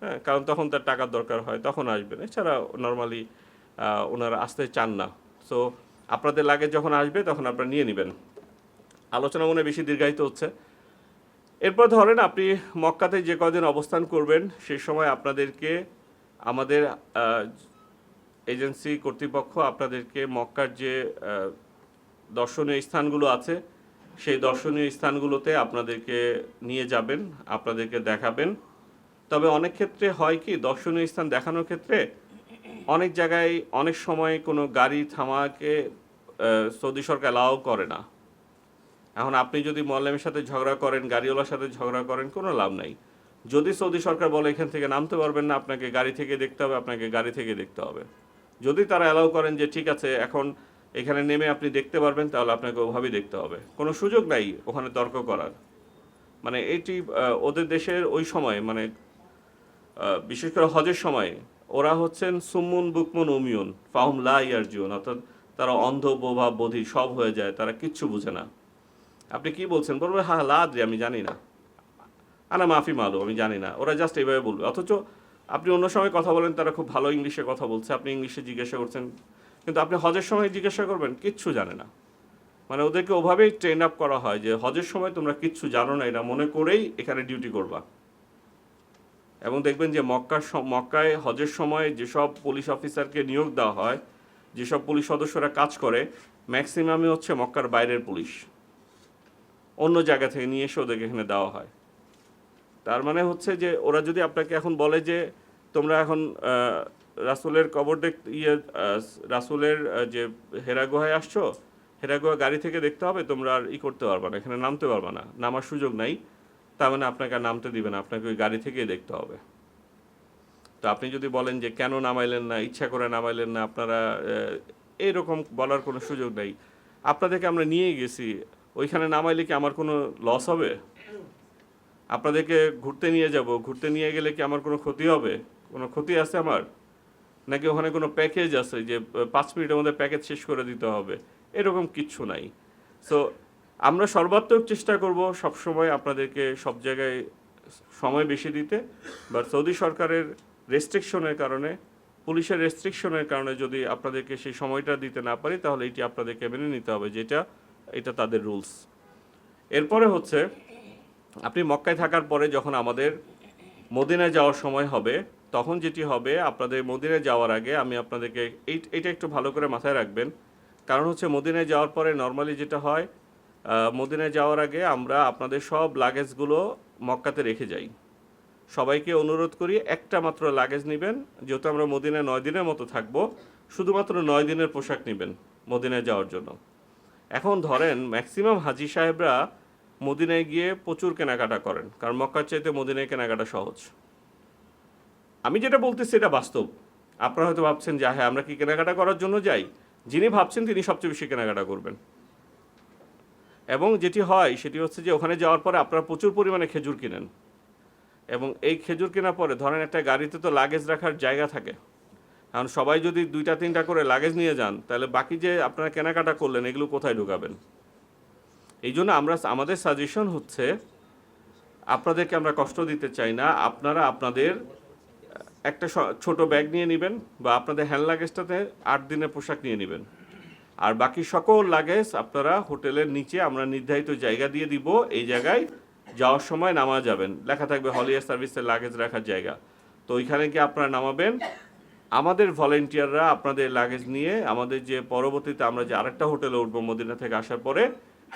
হ্যাঁ, কারণ তখন তার টাকার দরকার হয়, তখন আসবেন। এছাড়া নর্মালি ওনারা আসতে চান না। সো আপনাদের লাগেজ যখন আসবে তখন আপনারা নিয়ে নেবেন। আলোচনা মনে বেশি দীর্ঘায়িত হচ্ছে। এরপর ধরেন আপনি মক্কাতে যে কদিন অবস্থান করবেন সেই সময় আপনাদেরকে আমাদের এজেন্সি কর্তৃপক্ষ আপনাদেরকে মক্কার যে দর্শনীয় স্থানগুলো আছে সেই দর্শনীয় স্থানগুলোতে আপনাদেরকে নিয়ে যাবেন, আপনাদেরকে দেখাবেন। তবে অনেক ক্ষেত্রে হয় কি, দর্শনীয় স্থান দেখানোর ক্ষেত্রে অনেক জায়গায় অনেক সময় কোনো গাড়ি থামাকে সৌদি সরকার অ্যালাউ করে না। এখন আপনি যদি মোয়াল্লেমের সাথে ঝগড়া করেন, গাড়িওয়ালার সাথে ঝগড়া করেন, কোনো লাভ নাই। যদি সৌদি সরকার বলে এখান থেকে নামতে পারবেন না, আপনাকে গাড়ি থেকে দেখতে হবে, আপনাকে গাড়ি থেকে দেখতে হবে। যদি তারা অ্যালাউ করেন যে ঠিক আছে এখন এখানে নেমে আপনি দেখতে পারবেন, তাহলে আপনাকে ওভাবেই দেখতে হবে, কোনো সুযোগ নাই ওখানে তর্ক করার। মানে এটি ওদের দেশের ওই সময়, মানে বিশেষ করে হজের সময় ওরা হচ্ছেন সুম্মুন বুকমুন উমিউন ফাহুম লা ইয়ারজিউন, অর্থাৎ তারা অন্ধ, বোবা, বধির সব হয়ে যায়, তারা কিচ্ছু বুঝে না। আপনি কি বলছেন, বলবে হ্যাঁ লা আদ্রি, আমি জানি না, আনা মাফি মালু, আমি জানি না। ওরা জাস্ট এইভাবে বলবে। অথচ আপনি অন্য সময় কথা বলেন, তারা খুব ভালো ইংলিশে কথা বলছে, আপনি ইংলিশে জিজ্ঞাসা করছেন, কিন্তু আপনি হজের সময় জিজ্ঞাসা করবেন, কিচ্ছু জানে না। মানে ওদেরকে ওভাবেই ট্রেন আপ করা হয় যে হজের সময় তোমরা কিচ্ছু জানো না, এটা মনে করেই এখানে ডিউটি করবা। এবং দেখবেন যে মক্কায় হজের সময় যেসব পুলিশ অফিসারকে নিয়োগ দেওয়া হয়, যেসব পুলিশ সদস্যরা কাজ করে, ম্যাক্সিমামই হচ্ছে মক্কার বাইরের পুলিশ, অন্য জায়গা থেকে নিয়ে এসে ওদেরকে এখানে দেওয়া হয়। তার মানে হচ্ছে যে ওরা যদি আপনাকে এখন বলে যে তোমরা এখন রাসূলের কবর দেখতে রাসূলের যে হেরা গুহায় আসছো, হেরা গুহা গাড়ি থেকে দেখতে হবে, তোমরা আর করতে পারবে না, এখানে নামতে পারবে না, নামার সুযোগ নাই, তার মানে আপনাকে আর নামতে দিবে না, আপনাকে ওই গাড়ি থেকেই দেখতে হবে। তো আপনি যদি বলেন যে কেন নামাইলেন না, ইচ্ছা করে নামাইলেন না, আপনারা এইরকম বলার কোনো সুযোগ নেই। আপনাদেরকে আমরা নিয়ে গেছি, ওইখানে নামাইলে কি আমার কোনো লস হবে? আপনাদেরকে ঘুরতে নিয়ে যাব, ঘুরতে নিয়ে গেলে কি আমার কোনো ক্ষতি হবে? কোনো ক্ষতি আছে আমার? নাকি ওখানে কোনো প্যাকেজ আছে যে 5 মিনিটের মধ্যে প্যাকেজ শেষ করে দিতে হবে? এরকম কিচ্ছু নাই। সো আমরা সর্বাত্মক চেষ্টা করব সবসময় আপনাদেরকে সব জায়গায় সময় বেশি দিতে। বাট সৌদি সরকারের রেস্ট্রিকশনের কারণে, পুলিশের রেস্ট্রিকশনের কারণে যদি আপনাদেরকে সেই সময়টা দিতে না পারি, তাহলে এটি আপনাদেরকে মেনে নিতে হবে, এটা তাদের রুলস। এরপরে হচ্ছে আপনি মক্কায় থাকার পরে যখন আমাদের মদিনায় যাওয়ার সময় হবে, তখন যেটি হবে, আপনাদের মদিনায় যাওয়ার আগে আমি আপনাদেরকে এইটা একটু ভালো করে মাথায় রাখবেন। কারণ হচ্ছে মদিনায় যাওয়ার পরে নর্মালি যেটা হয়, মদিনায় যাওয়ার আগে আমরা আপনাদের সব লাগেজগুলো মক্কাতে রেখে যাই। সবাইকে অনুরোধ করি একটা মাত্র লাগেজ নেবেন, যেহেতু আমরা মদিনায় 9 দিনের মতো থাকবো, শুধুমাত্র 9 দিনের পোশাক নেবেন মদিনায় যাওয়ার জন্য। এখন ধরেন ম্যাক্সিমাম হাজি সাহেবরা মদিনায় গিয়ে প্রচুর কেনাকাটা করেন, কারণ মক্কার চাইতে মদিনায় কেনাকাটা সহজ। আমি যেটা বলতেছি এটা বাস্তব। আপনারা হয়তো ভাবছেন যে হ্যাঁ আমরা কি কেনাকাটা করার জন্য যাই? যিনি ভাবছেন তিনি সবচেয়ে বেশি কেনাকাটা করবেন। এবং যেটি হয় সেটি হচ্ছে যে ওখানে যাওয়ার পরে আপনারা প্রচুর পরিমাণে খেজুর কিনেন, এবং এই খেজুর কেনার পরে ধরেন একটা গাড়িতে তো লাগেজ রাখার জায়গা থাকে। কারণ সবাই যদি 2টা-3টা করে লাগেজ নিয়ে যান, তাহলে বাকি যে আপনারা কেনাকাটা করলেন এগুলো কোথায় ঢুকাবেন? এই জন্য আমাদের সাজেশন হচ্ছে, আপনাদেরকে আমরা কষ্ট দিতে চাই না, আপনারা আপনাদের একটা ছোট ব্যাগ নিয়ে নেবেন, বা আপনাদের হ্যান্ড লাগেজটাতে 8 দিনের পোশাক নিয়ে নেবেন। আর বাকি সকল লাগেজ আপনারা হোটেলের নিচে আমরা নির্ধারিত জায়গা দিয়ে দিব, এই জায়গায় যাওয়ার সময় নামা যাবেন, লেখা থাকবে হলিডে সার্ভিসের লাগেজ রাখার জায়গা। তো ওইখানে গিয়ে আপনারা নামাবেন, আমাদের ভলেন্টিয়াররা আপনাদের লাগেজ নিয়ে আমাদের যে পরবর্তীতে আমরা যে আরেকটা হোটেলে উঠবো মদিনা থেকে আসার পরে,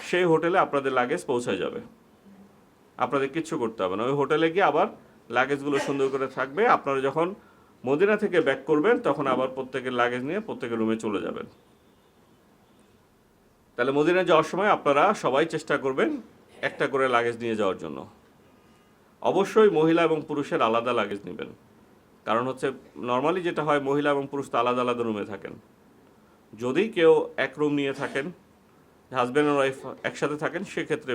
সেই হোটেলে আপনাদের লাগেজ পৌঁছে যাবে। আপনাদের কিচ্ছু করতে হবে না, ওই হোটেলে গিয়ে আবার লাগেজগুলো সুন্দর করে থাকবে। আপনারা যখন মদিনা থেকে ব্যাক করবেন তখন আবার প্রত্যেকের লাগেজ নিয়ে প্রত্যেকের রুমে চলে যাবেন। তাহলে মদিনা যাওয়ার সময় আপনারা সবাই চেষ্টা করবেন একটা করে লাগেজ নিয়ে যাওয়ার জন্য। অবশ্যই মহিলা এবং পুরুষের আলাদা লাগেজ নেবেন, কারণ হচ্ছে নর্মালি যেটা হয় মহিলা এবং পুরুষ তো আলাদা আলাদা রুমে থাকেন। যদি কেউ এক রুম নিয়ে থাকেন, হাজব্যান্ড আর ওয়াইফ একসাথে থাকেন, সেক্ষেত্রে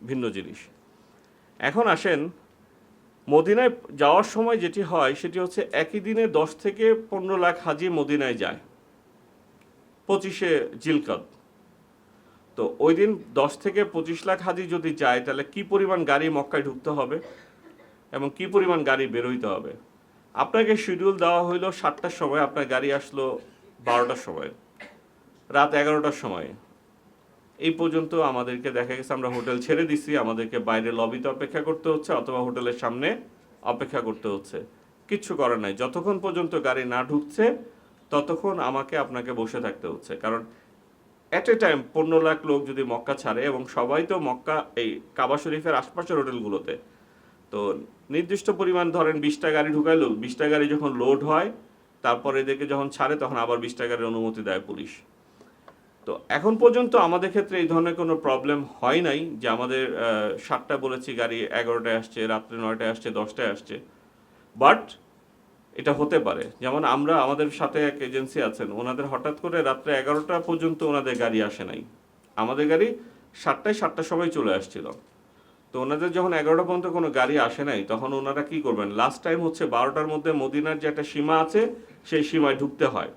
ভিন্ন জিনিস। এখন আসেন, মদিনায় যাওয়ার সময় যেটি হয় সেটি হচ্ছে একই দিনে 10 থেকে 15 লাখ হাজি মদিনায় যায় 25শে জিলকদ। তো ওই দিন 10 থেকে 25 লাখ হাজি যদি যায়, তাহলে কি পরিমাণ গাড়ি মক্কায় ঢুকতে হবে এবং কি পরিমাণ গাড়ি বেরোইতে হবে। আপনাকে শিডিউল দেওয়া হইলো 7টার সময়, আপনার গাড়ি আসলো 12টার সময়, রাত 11টার সময়। এই পর্যন্ত আমাদেরকে দেখা গেছে আমরা হোটেল ছেড়ে দিছি, আমাদেরকে বাইরে লবিতে অপেক্ষা করতে হচ্ছে অথবা হোটেলের সামনে অপেক্ষা করতে হচ্ছে। কিচ্ছু করার নাই, যতক্ষণ পর্যন্ত গাড়ি না ঢুকছে ততক্ষণ আমাকে আপনাকে বসে থাকতে হচ্ছে। কারণ অ্যাট এ টাইম 15 লাখ লোক যদি মক্কা ছাড়ে, এবং সবাই তো মক্কা এই কাবা শরীফের আশপাশের হোটেলগুলোতে, তো নির্দিষ্ট পরিমাণ ধরেন 20টা গাড়ি ঢুকাইলো, 20টা গাড়ি যখন লোড হয় তারপর এদেরকে যখন ছাড়ে তখন আবার 20টা গাড়ির অনুমতি দেয় পুলিশ। তো এখন পর্যন্ত আমাদের ক্ষেত্রে এই ধরনের কোনো প্রবলেম হয় নাই যে আমাদের 7টা বলেছি গাড়ি 11টায় আসছে, রাত্রে 9টায় আসছে, 10টায় আসছে। বাট এটা হতে পারে, যেমন আমরা আমাদের সাথে এক এজেন্সি আছেন, ওনাদের হঠাৎ করে রাত্রে 11টা পর্যন্ত ওনাদের গাড়ি আসে নাই, আমাদের গাড়ি 7টার সময় চলে আসছিল। তো ওনাদের যখন 11টা পর্যন্ত কোনো গাড়ি আসে নাই তখন ওনারা কি করবেন, লাস্ট টাইম হচ্ছে 12টার মধ্যে মদিনার যে একটা সীমা আছে সেই সীমায় ঢুকতে হয়।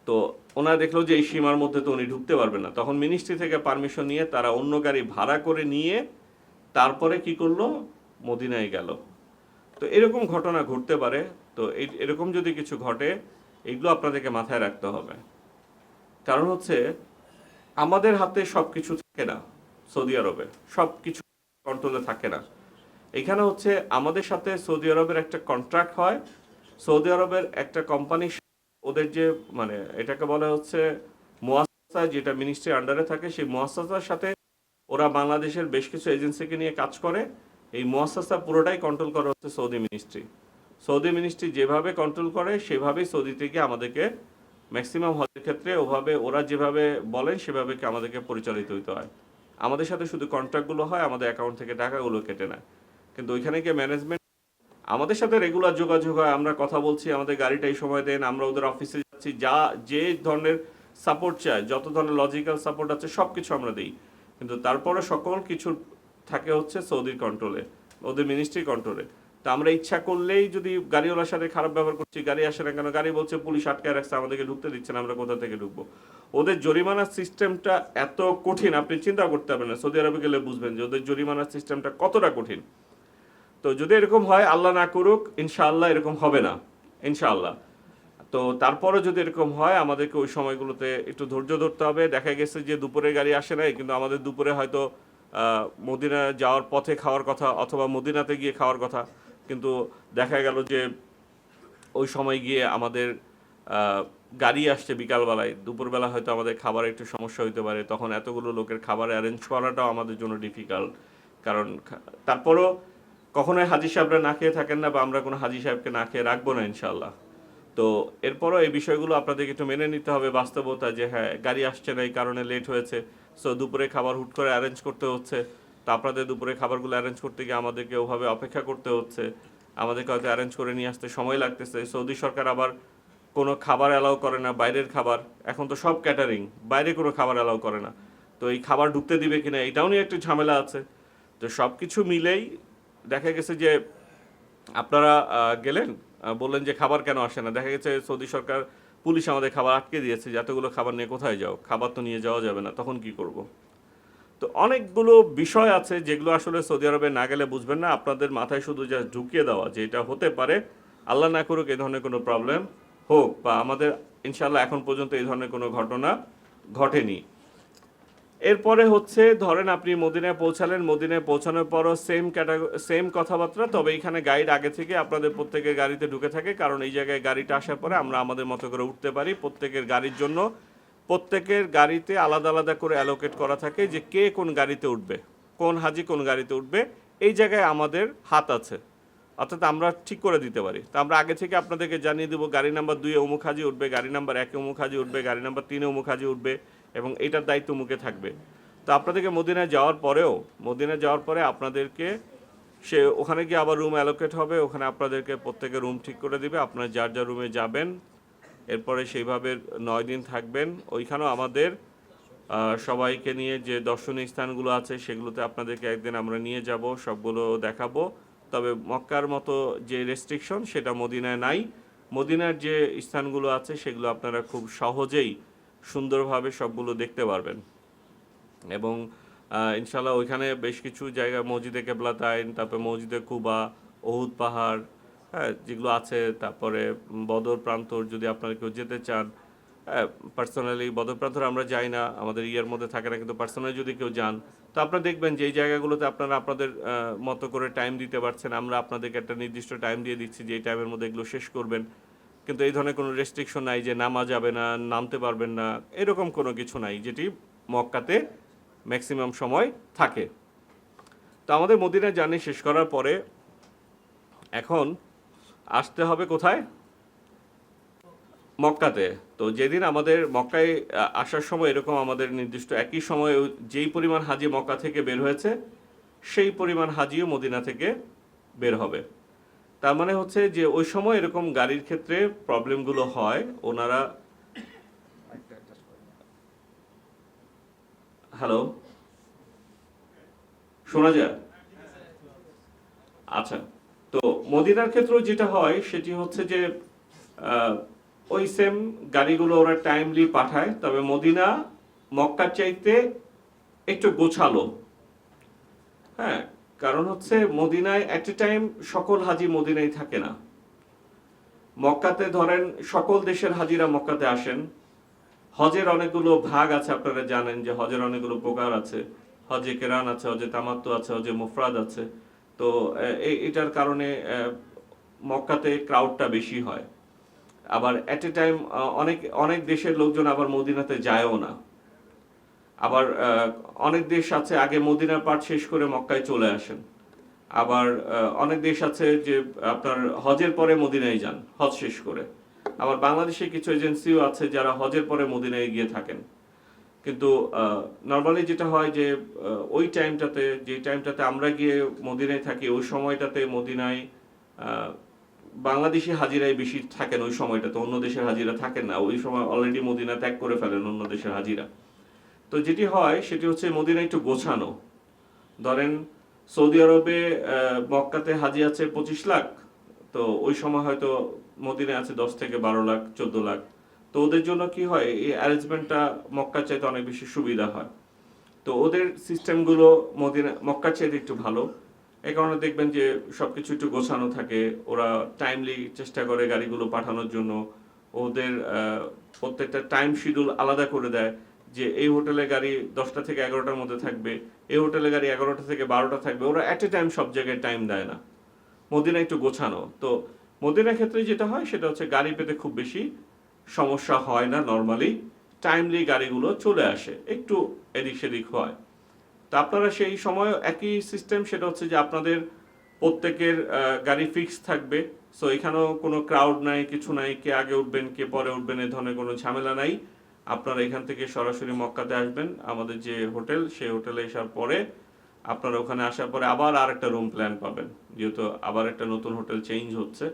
তো ওনারা দেখলো যে এই সীমার মধ্যে তো উনি ঢুকতে পারবেন না, তখন মিনিস্ট্রি থেকে পারমিশন নিয়ে তারা অন্য গাড়ি ভাড়া করে নিয়ে তারপরে কি করলো, মদিনায় গেল। তো এরকম ঘটনা ঘটতে পারে। তো এরকম যদি কিছু ঘটে এগুলো আপনাদেরকে মাথায় রাখতে হবে। কারণ হচ্ছে আমাদের হাতে সব কিছু থাকে না, সৌদি আরবে সব কিছু কন্ট্রোলে থাকে না। এখানে হচ্ছে আমাদের সাথে সৌদি আরবের একটা কন্ট্রাক্ট হয়, সৌদি আরবের একটা কোম্পানি, ওদের যে মানে এটাকে বলা হচ্ছে মুয়াসসাসা, যেটা মিনিস্ট্রির আন্ডারে থাকে, সেই মুয়াসসাসার সাথে ওরা বাংলাদেশের বেশ কিছু এজেন্সিকে নিয়ে কাজ করে। এই মুয়াসসাসা পুরোটাই কন্ট্রোল করা হচ্ছে সৌদি মিনিস্ট্রি। সৌদি মিনিস্ট্রি যেভাবে কন্ট্রোল করে সেভাবেই সৌদি থেকে আমাদেরকে ম্যাক্সিমাম হজের ক্ষেত্রে ওভাবে ওরা যেভাবে বলেন সেভাবে আমাদেরকে পরিচালিত হইতে হয়। আমাদের সাথে শুধু কন্ট্রাক্টগুলো হয়, আমাদের অ্যাকাউন্ট থেকে টাকাগুলো কেটে নেয়। কিন্তু ওইখানে গিয়ে ম্যানেজমেন্ট আমাদের সাথে রেগুলার যোগাযোগ হয়, আমরা কথা বলছি, আমাদের গাড়িটা এই সময় দেন, আমরা ওদের অফিসে যাচ্ছি, যা যে ধরনের সাপোর্ট চায়, যত ধরনের লজিক্যাল সাপোর্ট আছে সব কিছু আমরা দিই। কিন্তু তারপরে সকল কিছু থাকে হচ্ছে সৌদির কন্ট্রোলে, ওদের মিনিস্ট্রি কন্ট্রোলে। তা আমরা ইচ্ছা করলেই যদি গাড়িওয়ালার সাথে খারাপ ব্যবহার করছি, গাড়ি আসে না কেন, গাড়ি বলছে পুলিশ আটকায় রাখছে, আমাদেরকে ঢুকতে দিচ্ছে না, আমরা কোথা থেকে ঢুকবো। ওদের জরিমানার সিস্টেমটা এত কঠিন, আপনি চিন্তা করতে পারবেন না। সৌদি আরবে গেলে বুঝবেন যে ওদের জরিমানার সিস্টেমটা কতটা কঠিন। তো যদি এরকম হয়, আল্লাহ না করুক, ইনশাআল্লাহ এরকম হবে না, ইনশাআল্লাহ। তো তারপরে যদি এরকম হয় আমাদেরকে ওই সময়গুলোতে একটু ধৈর্য ধরতে হবে। দেখা গেছে যে দুপুরে গাড়ি আসে নাই, কিন্তু আমাদের দুপুরে হয়তো মদিনা যাওয়ার পথে খাওয়ার কথা অথবা মদিনাতে গিয়ে খাওয়ার কথা, কিন্তু দেখা গেল যে ওই সময় গিয়ে আমাদের গাড়ি আসছে বিকালবেলায়, দুপুরবেলা হয়তো আমাদের খাবারে একটু সমস্যা হইতে পারে, তখন এতগুলো লোকের খাবার অ্যারেঞ্জ করাটাও আমাদের জন্য ডিফিকাল্ট। কারণ তারপরও কখনোই হাজি সাহেবরা না খেয়ে থাকেন না, বা আমরা কোনো হাজি সাহেবকে না খেয়ে রাখবো না ইনশাল্লাহ। তো এরপরও এই বিষয়গুলো আপনাদেরকে একটু মেনে নিতে হবে, বাস্তবতা যে হ্যাঁ গাড়ি আসছে না, এই কারণে লেট হয়েছে, সো দুপুরে খাবার হুট করে অ্যারেঞ্জ করতে হচ্ছে। তো আপনাদের দুপুরে খাবারগুলো অ্যারেঞ্জ করতে গিয়ে আমাদেরকে ওভাবে অপেক্ষা করতে হচ্ছে, আমাদেরকে হয়তো অ্যারেঞ্জ করে নিয়ে আসতে সময় লাগতেছে। সৌদি সরকার আবার কোনো খাবার অ্যালাউ করে না, বাইরের খাবার, এখন তো সব ক্যাটারিং, বাইরে কোনো খাবার অ্যালাউ করে না। তো এই খাবার ঢুকতে দিবে কিনা এটাও নিয়ে একটু ঝামেলা আছে। তো সব কিছু মিলেই দেখা গেছে যে আপনারা গেলেন, বললেন যে খাবার কেন আসে না, দেখা গেছে সৌদি সরকার পুলিশ আমাদের খাবার আটকে দিয়েছে, যে এতগুলো খাবার নিয়ে কোথায় যাও, খাবার তো নিয়ে যাওয়া যাবে না, তখন কি করব। তো অনেকগুলো বিষয় আছে যেগুলো আসলে সৌদি আরবে না গেলে বুঝবেন না। আপনাদের মাথায় শুধু যা ঢুকিয়ে দেওয়া যে এটা হতে পারে, আল্লাহ না করুক এই ধরনের কোনো প্রবলেম হোক, বা আমাদের ইনশাল্লাহ এখন পর্যন্ত এই ধরনের কোনো ঘটনা ঘটেনি। এরপরে হচ্ছে ধরেন আপনি মদিনায় পৌঁছালেন, মদিনায় পৌঁছানোর পরও সেম কথাবার্তা, তবে এখানে গাইড আগে থেকে আপনাদের প্রত্যেকের গাড়িতে ঢুকে থাকে, কারণ এই জায়গায় গাড়িটা আসার পরে আমরা আমাদের মতো করে উঠতে পারি। প্রত্যেকের গাড়ির জন্য প্রত্যেকের গাড়িতে আলাদা আলাদা করে অ্যালোকেট করা থাকে যে কে কোন গাড়িতে উঠবে, কোন হাজি কোন গাড়িতে উঠবে, এই জায়গায় আমাদের হাত আছে, অর্থাৎ আমরা ঠিক করে দিতে পারি। তো আমরা আগে থেকে আপনাদেরকে জানিয়ে দেবো গাড়ি নাম্বার 2-এ অমুক হাজি উঠবে, গাড়ি নাম্বার 1-এ অমুক হাজি উঠবে, গাড়ি নাম্বার 3-এ অমুক হাজি উঠবে, এবং এইটার দায়িত্ব মুখে থাকবে। তো আপনাদেরকে মদিনায় যাওয়ার পরেও, মদিনায় যাওয়ার পরে আপনাদেরকে সে ওখানে গিয়ে আবার রুম অ্যালোকেট হবে, ওখানে আপনাদেরকে প্রত্যেকে রুম ঠিক করে দিবে, আপনারা যার যার রুমে যাবেন। এরপরে সেইভাবে 9 দিন থাকবেন ওইখানেও। আমাদের সবাইকে নিয়ে যে দর্শনীয় স্থানগুলো আছে সেগুলোতে আপনাদেরকে একদিন আমরা নিয়ে যাব, সবগুলো দেখাবো। তবে মক্কার মতো যে রেস্ট্রিকশন সেটা মদিনায় নাই। মদিনার যে স্থানগুলো আছে সেগুলো আপনারা খুব সহজেই সুন্দরভাবে সবগুলো দেখতে পারবেন। এবং ইনশাল্লাহ ওইখানে বেশ কিছু জায়গা, মসজিদে কেবলাতাইন, তারপরে মসজিদে কুবা, ওহুদ পাহাড়, হ্যাঁ যেগুলো আছে, তারপরে বদর প্রান্তর যদি আপনারা কেউ যেতে চান, পার্সোনালি বদরপ্রান্তরে আমরা যাই না, আমাদের ইয়ার মধ্যে থাকে না, কিন্তু পার্সোনালি যদি কেউ যান তো আপনারা দেখবেন যে এই জায়গাগুলোতে আপনারা আপনাদের মতো করে টাইম দিতে পারছেন। আমরা আপনাদেরকে একটা নির্দিষ্ট টাইম দিয়ে দিচ্ছি যে এই টাইমের মধ্যে এগুলো শেষ করবেন, কিন্তু এই ধরনের কোনো রেস্ট্রিকশন নাই যে নামা যাবে না, নামতে পারবেন না, এরকম কোনো কিছু নাই, যেটি মক্কাতে ম্যাক্সিমাম সময় থাকে। তো আমাদের মদিনা জার্নি শেষ করার পরে এখন আসতে হবে কোথায়? মক্কাতে। তো যেদিন আমাদের মক্কায় আসার সময় এরকম আমাদের নির্দিষ্ট একই সময়ে যেই পরিমাণ হাজি মক্কা থেকে বের হয়েছে সেই পরিমাণ হাজিও মদিনা থেকে বের হবে। তার মানে হচ্ছে যে ওই সময় এরকম গাড়ির ক্ষেত্রে প্রবলেমগুলো হয়। ওনারা হ্যালো, শোনা যায়? আচ্ছা, তো মদিনার ক্ষেত্রেও যেটা হয় সেটি হচ্ছে যে আহ, ওই সেম গাড়িগুলো ওরা টাইমলি পাঠায়, তবে মদিনা মক্কার চাইতে একটু গোছালো। হ্যাঁ, কারণ হচ্ছে মদিনায় এট এ টাইম সকল হাজি মদিনায় থাকে না। মক্কাতে ধরেন সকল দেশের হাজিরা মক্কাতে আসেন। হজের অনেকগুলো ভাগ আছে, আপনারা জানেন যে হজের অনেকগুলো প্রকার আছে। হজে কেরান আছে, হজে তামাত্তু আছে, হজে মুফরাদ আছে। তো এটার কারণে মক্কাতে ক্রাউডটা বেশি হয়। আবার এট এ টাইম অনেক অনেক দেশের লোকজন আবার মদিনাতে যায়ও না। আবার অনেক দেশ আছে আগে মদিনার পাঠ শেষ করে মক্কায় চলে আসেন। আবার অনেক দেশ আছে যে আপনার হজের পরে মদিনায় যান হজ শেষ করে। আবার বাংলাদেশে কিছু এজেন্সিও আছে যারা হজের পরে মদিনায় গিয়ে থাকেন। কিন্তু নর্মালি যেটা হয় যে ওই টাইমটাতে, যে টাইমটাতে আমরা গিয়ে মদিনায় থাকি, ওই সময়টাতে মদিনায় বাংলাদেশি হাজিরাই বেশি থাকেন। ওই সময়টাতে অন্য দেশের হাজিরা থাকেন না, ওই সময় অলরেডি মদিনা ত্যাগ করে ফেলেন অন্য দেশের হাজিরা। তো যেটি হয় সেটি হচ্ছে মদিনা একটু গোছানো। ধরেন সৌদি আরবে মক্কাতে হাজি আছে 25 লাখ, তো ওই সময় হয়তো মদিনায় আছে 10 থেকে 12 লাখ, 14 লাখ। তো ওদের জন্য কি হয়, এই অ্যারেঞ্জমেন্টটা মক্কার চাইতে অনেক বেশি সুবিধা হয়। তো ওদের সিস্টেমগুলো মক্কার চাইতে একটু ভালো। এই কারণে দেখবেন যে সবকিছু একটু গোছানো থাকে। ওরা টাইমলি চেষ্টা করে গাড়িগুলো পাঠানোর জন্য। ওদের প্রত্যেকটা টাইম শিডিউল আলাদা করে দেয় যে এই হোটেলে গাড়ি 10টা থেকে 11টার মধ্যে থাকবে, এই হোটেলে গাড়ি 11টা থেকে 12টা থাকবে। ওরা অ্যাট এ টাইম সব জায়গায় টাইম দেয় না। মদিনা একটু গোছানো। তো মদিনার ক্ষেত্রে যেটা হয় সেটা হচ্ছে গাড়ি পেতে খুব বেশি সমস্যা হয় না। নর্মালি টাইমলি গাড়িগুলো চলে আসে, একটু এদিক সেদিক হয়। তো আপনারা সেই সময় একই সিস্টেম, সেটা হচ্ছে যে আপনাদের প্রত্যেকের গাড়ি ফিক্স থাকবে। সো এখানেও কোনো ক্রাউড নাই, কিছু নাই, কে আগে উঠবেন কে পরে উঠবেন এ ধরনের কোনো ঝামেলা নাই। আপনারা এখান থেকে সরাসরি মক্কাতে আসবেন, আমাদের যে হোটেল সেই হোটেলে আসার পরে আপনারা ওখানে আসার পরে আবার আর একটা রুম প্ল্যান পাবেন, যেহেতু আবার একটা নতুন হোটেল চেঞ্জ হচ্ছে।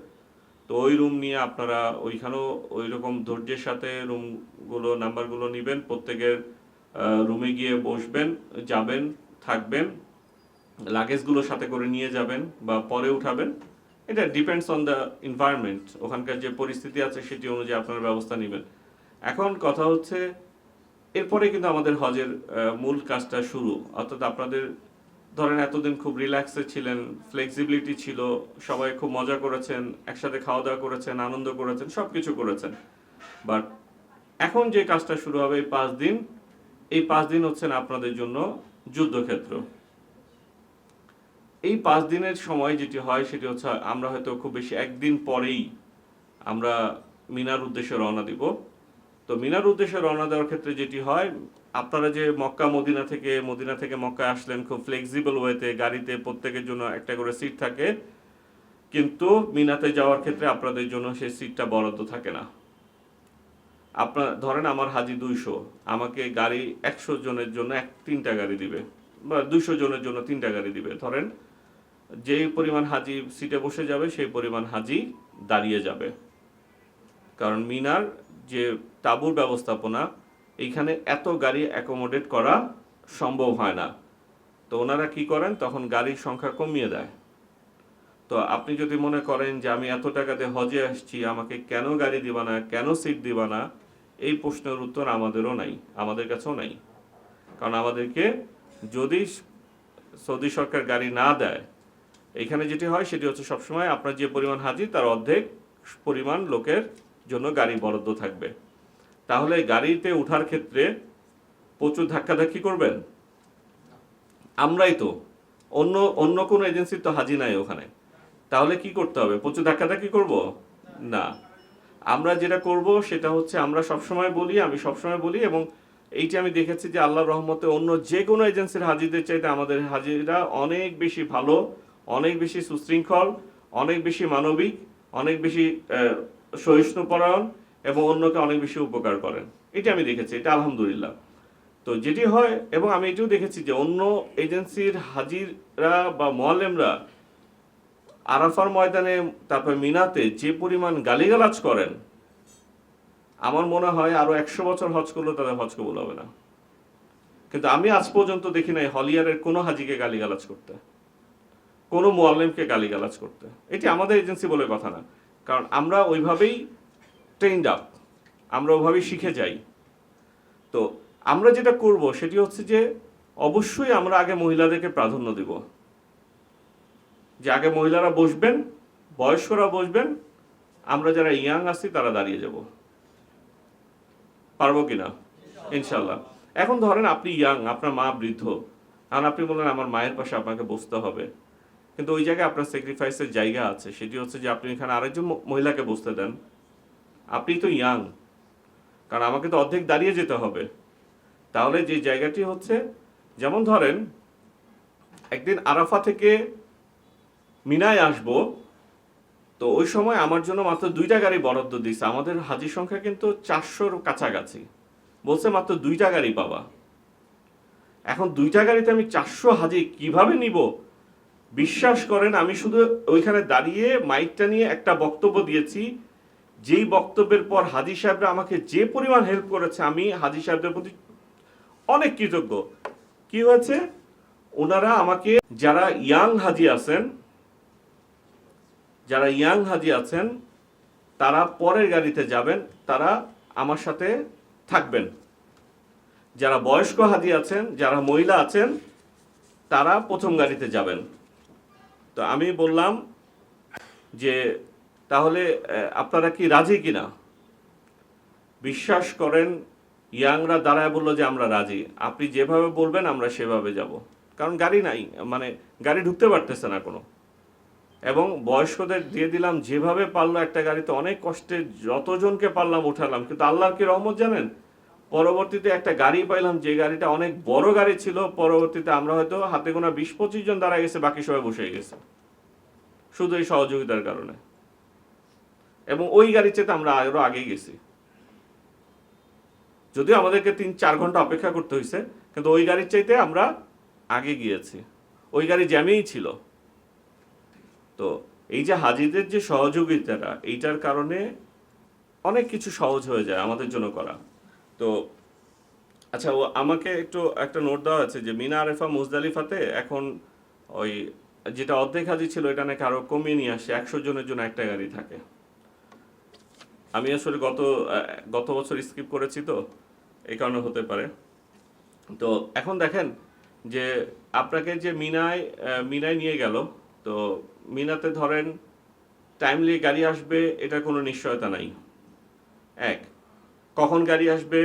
তো ওই রুম নিয়ে আপনারা ওইখানেও ওই রকম ধৈর্যের সাথে রুমগুলো নাম্বারগুলো নেবেন, প্রত্যেকের রুমে গিয়ে বসবেন, যাবেন, থাকবেন, লাগেজগুলো সাথে করে নিয়ে যাবেন বা পরে উঠাবেন। এটা ডিপেন্ডস অন দ্য এনভায়রনমেন্ট, ওখানকার যে পরিস্থিতি আছে সেটি অনুযায়ী আপনারা ব্যবস্থা নেবেন। এখন কথা হচ্ছে এরপরে কিন্তু আমাদের হজের মূল কাজটা শুরু। অর্থাৎ আপনাদের ধরেন এতদিন খুব রিল্যাক্সে ছিলেন, ফ্লেক্সিবিলিটি ছিল, সবাই খুব মজা করেছেন, একসাথে খাওয়া দাওয়া করেছেন, আনন্দ করেছেন, সবকিছু করেছেন। বাট এখন যে কাজটা শুরু হবে এই 5 দিন, এই 5 দিন হচ্ছেন আপনাদের জন্য যুদ্ধক্ষেত্র। এই 5 দিনের সময় যেটি হয় সেটি হচ্ছে আমরা হয়তো খুব বেশি একদিন পরেই আমরা মিনার উদ্দেশ্যে রওনা দিব। তো মিনার উদ্দেশ্যে রওনা দেওয়ার ক্ষেত্রে যেটি হয়, আপনারা যে মদিনা থেকে মক্কা আসলেন খুব ফ্লেক্সিবল ওয়েতে, গাড়িতে প্রত্যেকের জন্য একটা করে সিট থাকে, কিন্তু মিনাতে যাওয়ার ক্ষেত্রে আপনাদের জন্য সেই সিটটা বরাদ্দ থাকে না। আপনার ধরেন আমার হাজি 200, আমাকে গাড়ি 100 জনের জন্য 3টা গাড়ি দিবে, বা 200 জনের জন্য 3টা গাড়ি দিবে। ধরেন যেই পরিমাণ হাজি সিটে বসে যাবে সেই পরিমাণ হাজি দাঁড়িয়ে যাবে। কারণ মিনার যে তাঁবুর ব্যবস্থাপনা, এইখানে এত গাড়ি অ্যাকোমোডেট করা সম্ভব হয় না। তো ওনারা কি করেন, তখন গাড়ির সংখ্যা কমিয়ে দেয়। তো আপনি যদি মনে করেন যে আমি এত টাকা দিয়ে হজে আসছি, আমাকে কেন গাড়ি দিবা না, কেন সিট দিবা না, এই প্রশ্নের উত্তর আমাদেরও নাই, আমাদের কাছেও নাই। কারণ আমাদেরকে যদি সৌদি সরকার গাড়ি না দেয়, এখানে যেটি হয় সেটি হচ্ছে সবসময় আপনার যে পরিমাণ হাজি তার অর্ধেক পরিমাণ লোকের জন্য গাড়ি বরাদ্দ থাকবে। তাহলে গাড়িতে ওঠার ক্ষেত্রে প্রচুর ধাক্কাধাক্কি করবেন? আমরাই তো, অন্য অন্য কোনো এজেন্সির তো হাজি নাই ওখানে। তাহলে কি করতে হবে? প্রচুর ধাক্কাধাক্কি করব? না। আমরা যেটা করব সেটা হচ্ছে, আমরা সবসময় বলি, আমি সবসময় বলি, এবং এইটা আমি দেখেছি যে আল্লাহর রহমতে অন্য যে কোনো এজেন্সির হাজিদের চাইতে আমাদের হাজিরা অনেক বেশি ভালো, অনেক বেশি সুশৃঙ্খল, অনেক বেশি মানবিক, অনেক বেশি সহিষ্ণুপরায়ণ, এবং অন্যকে অনেক বেশি উপকার করেন। এটা আমি দেখেছি, এটা আলহামদুলিল্লাহ। তো যেটি হয়, এবং আমি এটাও দেখেছি যে অন্য এজেন্সির হাজিরা বা মোয়াল্লেমরা আরাফার ময়দানে, তারপর মিনাতে যে পরিমাণ গালিগালাজ করেন, আমার মনে হয় আরো 100 বছর হজ করলেও তাদের হজ কবুল হবে না। কিন্তু আমি আজ পর্যন্ত দেখি নাই হলিয়ারের কোনো হাজিকে গালিগালাজ করতে, কোনো মোয়াল্লেমকে গালিগালাজ করতে। এটি আমাদের এজেন্সি বলে কথা না, কারণ আমরা ওইভাবেই ট্রেন্ড আপ, আমরা ওইভাবেই শিখে যাই। তো আমরা যেটা করব সেটি হচ্ছে যে অবশ্যই আমরা আগে মহিলাদেরকে প্রাধান্য দিব, যে আগে মহিলারা বসবেন, বয়স্করা বসবেন, আমরা যারা ইয়াং আছি তারা দাঁড়িয়ে যাব। পারবো কিনা? ইনশাল্লাহ। এখন ধরেন আপনি ইয়াং, আপনার মা বৃদ্ধ, আর আপনি বললেন আমার মায়ের পাশে আপনাকে বসতে হবে, কিন্তু ওই জায়গায় আপনার স্যাক্রিফাইসের জায়গা আছে। সেটি হচ্ছে যে আপনি এখানে আরেকজন মহিলাকে বসতে দেন। আপনি তো ইয়াং, কারণ আমাকে তো অর্ধেক দাঁড়িয়ে যেতে হবে। তাহলে যে জায়গাটি হচ্ছে, যেমন ধরেন একদিন আরাফা থেকে মিনায় আসব, তো ওই সময় আমার জন্য মাত্র 2টা গাড়ি বরাদ্দ দিচ্ছে। আমাদের হাজির সংখ্যা কিন্তু 400-র কাছাকাছি, বলছে মাত্র 2টা গাড়ি পাবা। এখন 2টা গাড়িতে আমি 400 হাজি কিভাবে নিব? বিশ্বাস করেন, আমি শুধু ওইখানে দাঁড়িয়ে মাইকটা নিয়ে একটা বক্তব্য দিয়েছি, যেই বক্তব্যের পর হাজি সাহেবরা আমাকে যে পরিমাণ হেল্প করেছে, আমি হাজি সাহেবদের প্রতি অনেক কৃতজ্ঞ। কি হয়েছে, ওনারা আমাকে, যারা ইয়াং হাজি আছেন তারা পরের গাড়িতে যাবেন, তারা আমার সাথে থাকবেন। যারা বয়স্ক হাজি আছেন, যারা মহিলা আছেন, তারা প্রথম গাড়িতে যাবেন। তো আমি বললাম যে তাহলে আপনারা কি রাজি কিনা? বিশ্বাস করেন, ইয়াংরা দাঁড়ায় বললো যে আমরা রাজি, আপনি যেভাবে বলবেন আমরা সেভাবে যাব। কারণ গাড়ি নাই, মানে গাড়ি ঢুকতে পারতেছে না কোনো। এবং বয়স্কদের দিয়ে দিলাম, যেভাবে পারলো একটা গাড়িতে অনেক কষ্টে যতজনকে পারলাম উঠালাম। কিন্তু আল্লাহর কি রহমত জানেন, পরবর্তীতে একটা গাড়ি পাইলাম, যে গাড়িটা অনেক বড় গাড়ি ছিল। পরবর্তীতে আমরা হয়তো হাতে গোনা 20-25 জন দাঁড়ায় গেছে, বাকি সবাই বসে গেছে, শুধু এই সহযোগিতার কারণে। এবং ওই গাড়ির চেয়ে আমরা আরো আগে গেছি, যদিও আমাদেরকে 3-4 ঘন্টা অপেক্ষা করতে হয়েছে, কিন্তু ওই গাড়ির চাইতে আমরা আগে গিয়েছি। ওই গাড়ি জ্যামেই ছিল। তো এই যে হাজিদের যে সহযোগিতাটা, এইটার কারণে অনেক কিছু সহজ হয়ে যায় আমাদের জন্য করা। তো আচ্ছা, ও আমাকে একটু একটা নোট দেওয়া আছে যে মিনা আরেফা মুজদালিফাতে এখন ওই যেটা অর্ধেক হাজি ছিল, এটা নাকি আরো কমিয়ে নিয়ে আসে, 100 জনের জন্য একটা গাড়ি থাকে। আমি আসলে গত বছর স্কিপ করেছি, তো এই কারণে হতে পারে। তো এখন দেখেন যে আপনাকে যে মিনায় নিয়ে গেল, তো মিনাতে ধরেন টাইমলি গাড়ি আসবে, এটা কোনো নিশ্চয়তা নাই। এক, কখন গাড়ি আসবে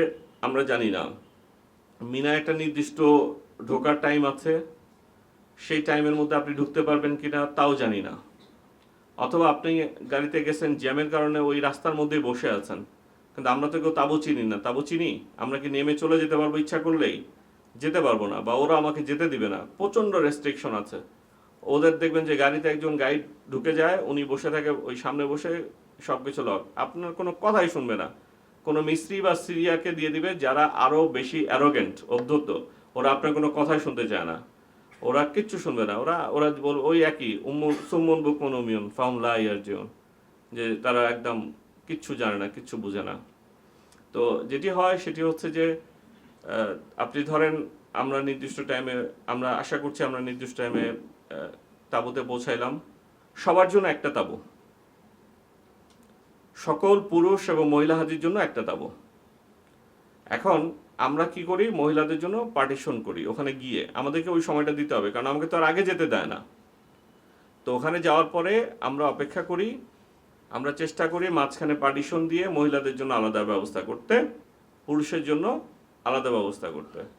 আমরা জানি না। মিনায় একটা নির্দিষ্ট ঢোকার টাইম আছে, সেই টাইমের মধ্যে আপনি ঢুকতে পারবেন কিনা তাও জানি না। অথবা আপনি গাড়িতে গেছেন, জ্যামের কারণে ওই রাস্তার মধ্যেই বসে আছেন, কিন্তু আমরা তো কেউ তাবু চিনি না। তাবু চিনি, আমরা কি নেমে চলে যেতে পারবো ইচ্ছা করলেই? যেতে পারবো না, বা ওরা আমাকে যেতে দিবে না, প্রচন্ড রেস্ট্রিকশন আছে ওদের। দেখবেন যে গাড়িতে একজন গাইড ঢুকে যায়, উনি বসে থাকে ওই সামনে বসে, সবকিছু লক, আপনার কোনো কথাই শুনবে না। কোনো মিস্ত্রি বা সিরিয়াকে দিয়ে দিবে যারা আরো বেশি অ্যারোগেন্ট, অধ্যত্ত, ওরা আপনার কোনো কথাই শুনতে চায় না, ওরা কিচ্ছু শুনবে না। ওরা বলবে ওই একই সুমন বুকমন উমিয়ন ফাউম লা ইয়ারজিউন, যে তারা একদম কিচ্ছু জানে না, কিচ্ছু বুঝে না। তো যেটি হয় সেটি হচ্ছে যে আপনি ধরেন আমরা নির্দিষ্ট টাইমে, আমরা আশা করছি আমরা নির্দিষ্ট টাইমে তাঁবুতে পৌঁছাইলাম। সবার জন্য একটা তাঁবু, সকল পুরুষ এবং মহিলা হাজির জন্য একটা তাঁবু। এখন আমরা কি করি, মহিলাদের জন্য পার্টিশন করি। ওখানে গিয়ে আমাদেরকে ওই সময়টা দিতে হবে, কারণ আমাকে তো আর আগে যেতে দেয় না। তো ওখানে যাওয়ার পরে আমরা অপেক্ষা করি, আমরা চেষ্টা করি মাঝখানে পার্টিশন দিয়ে মহিলাদের জন্য আলাদা ব্যবস্থা করতে। পুরুষের জন্য আলাদা ব্যবস্থা করতে হয়।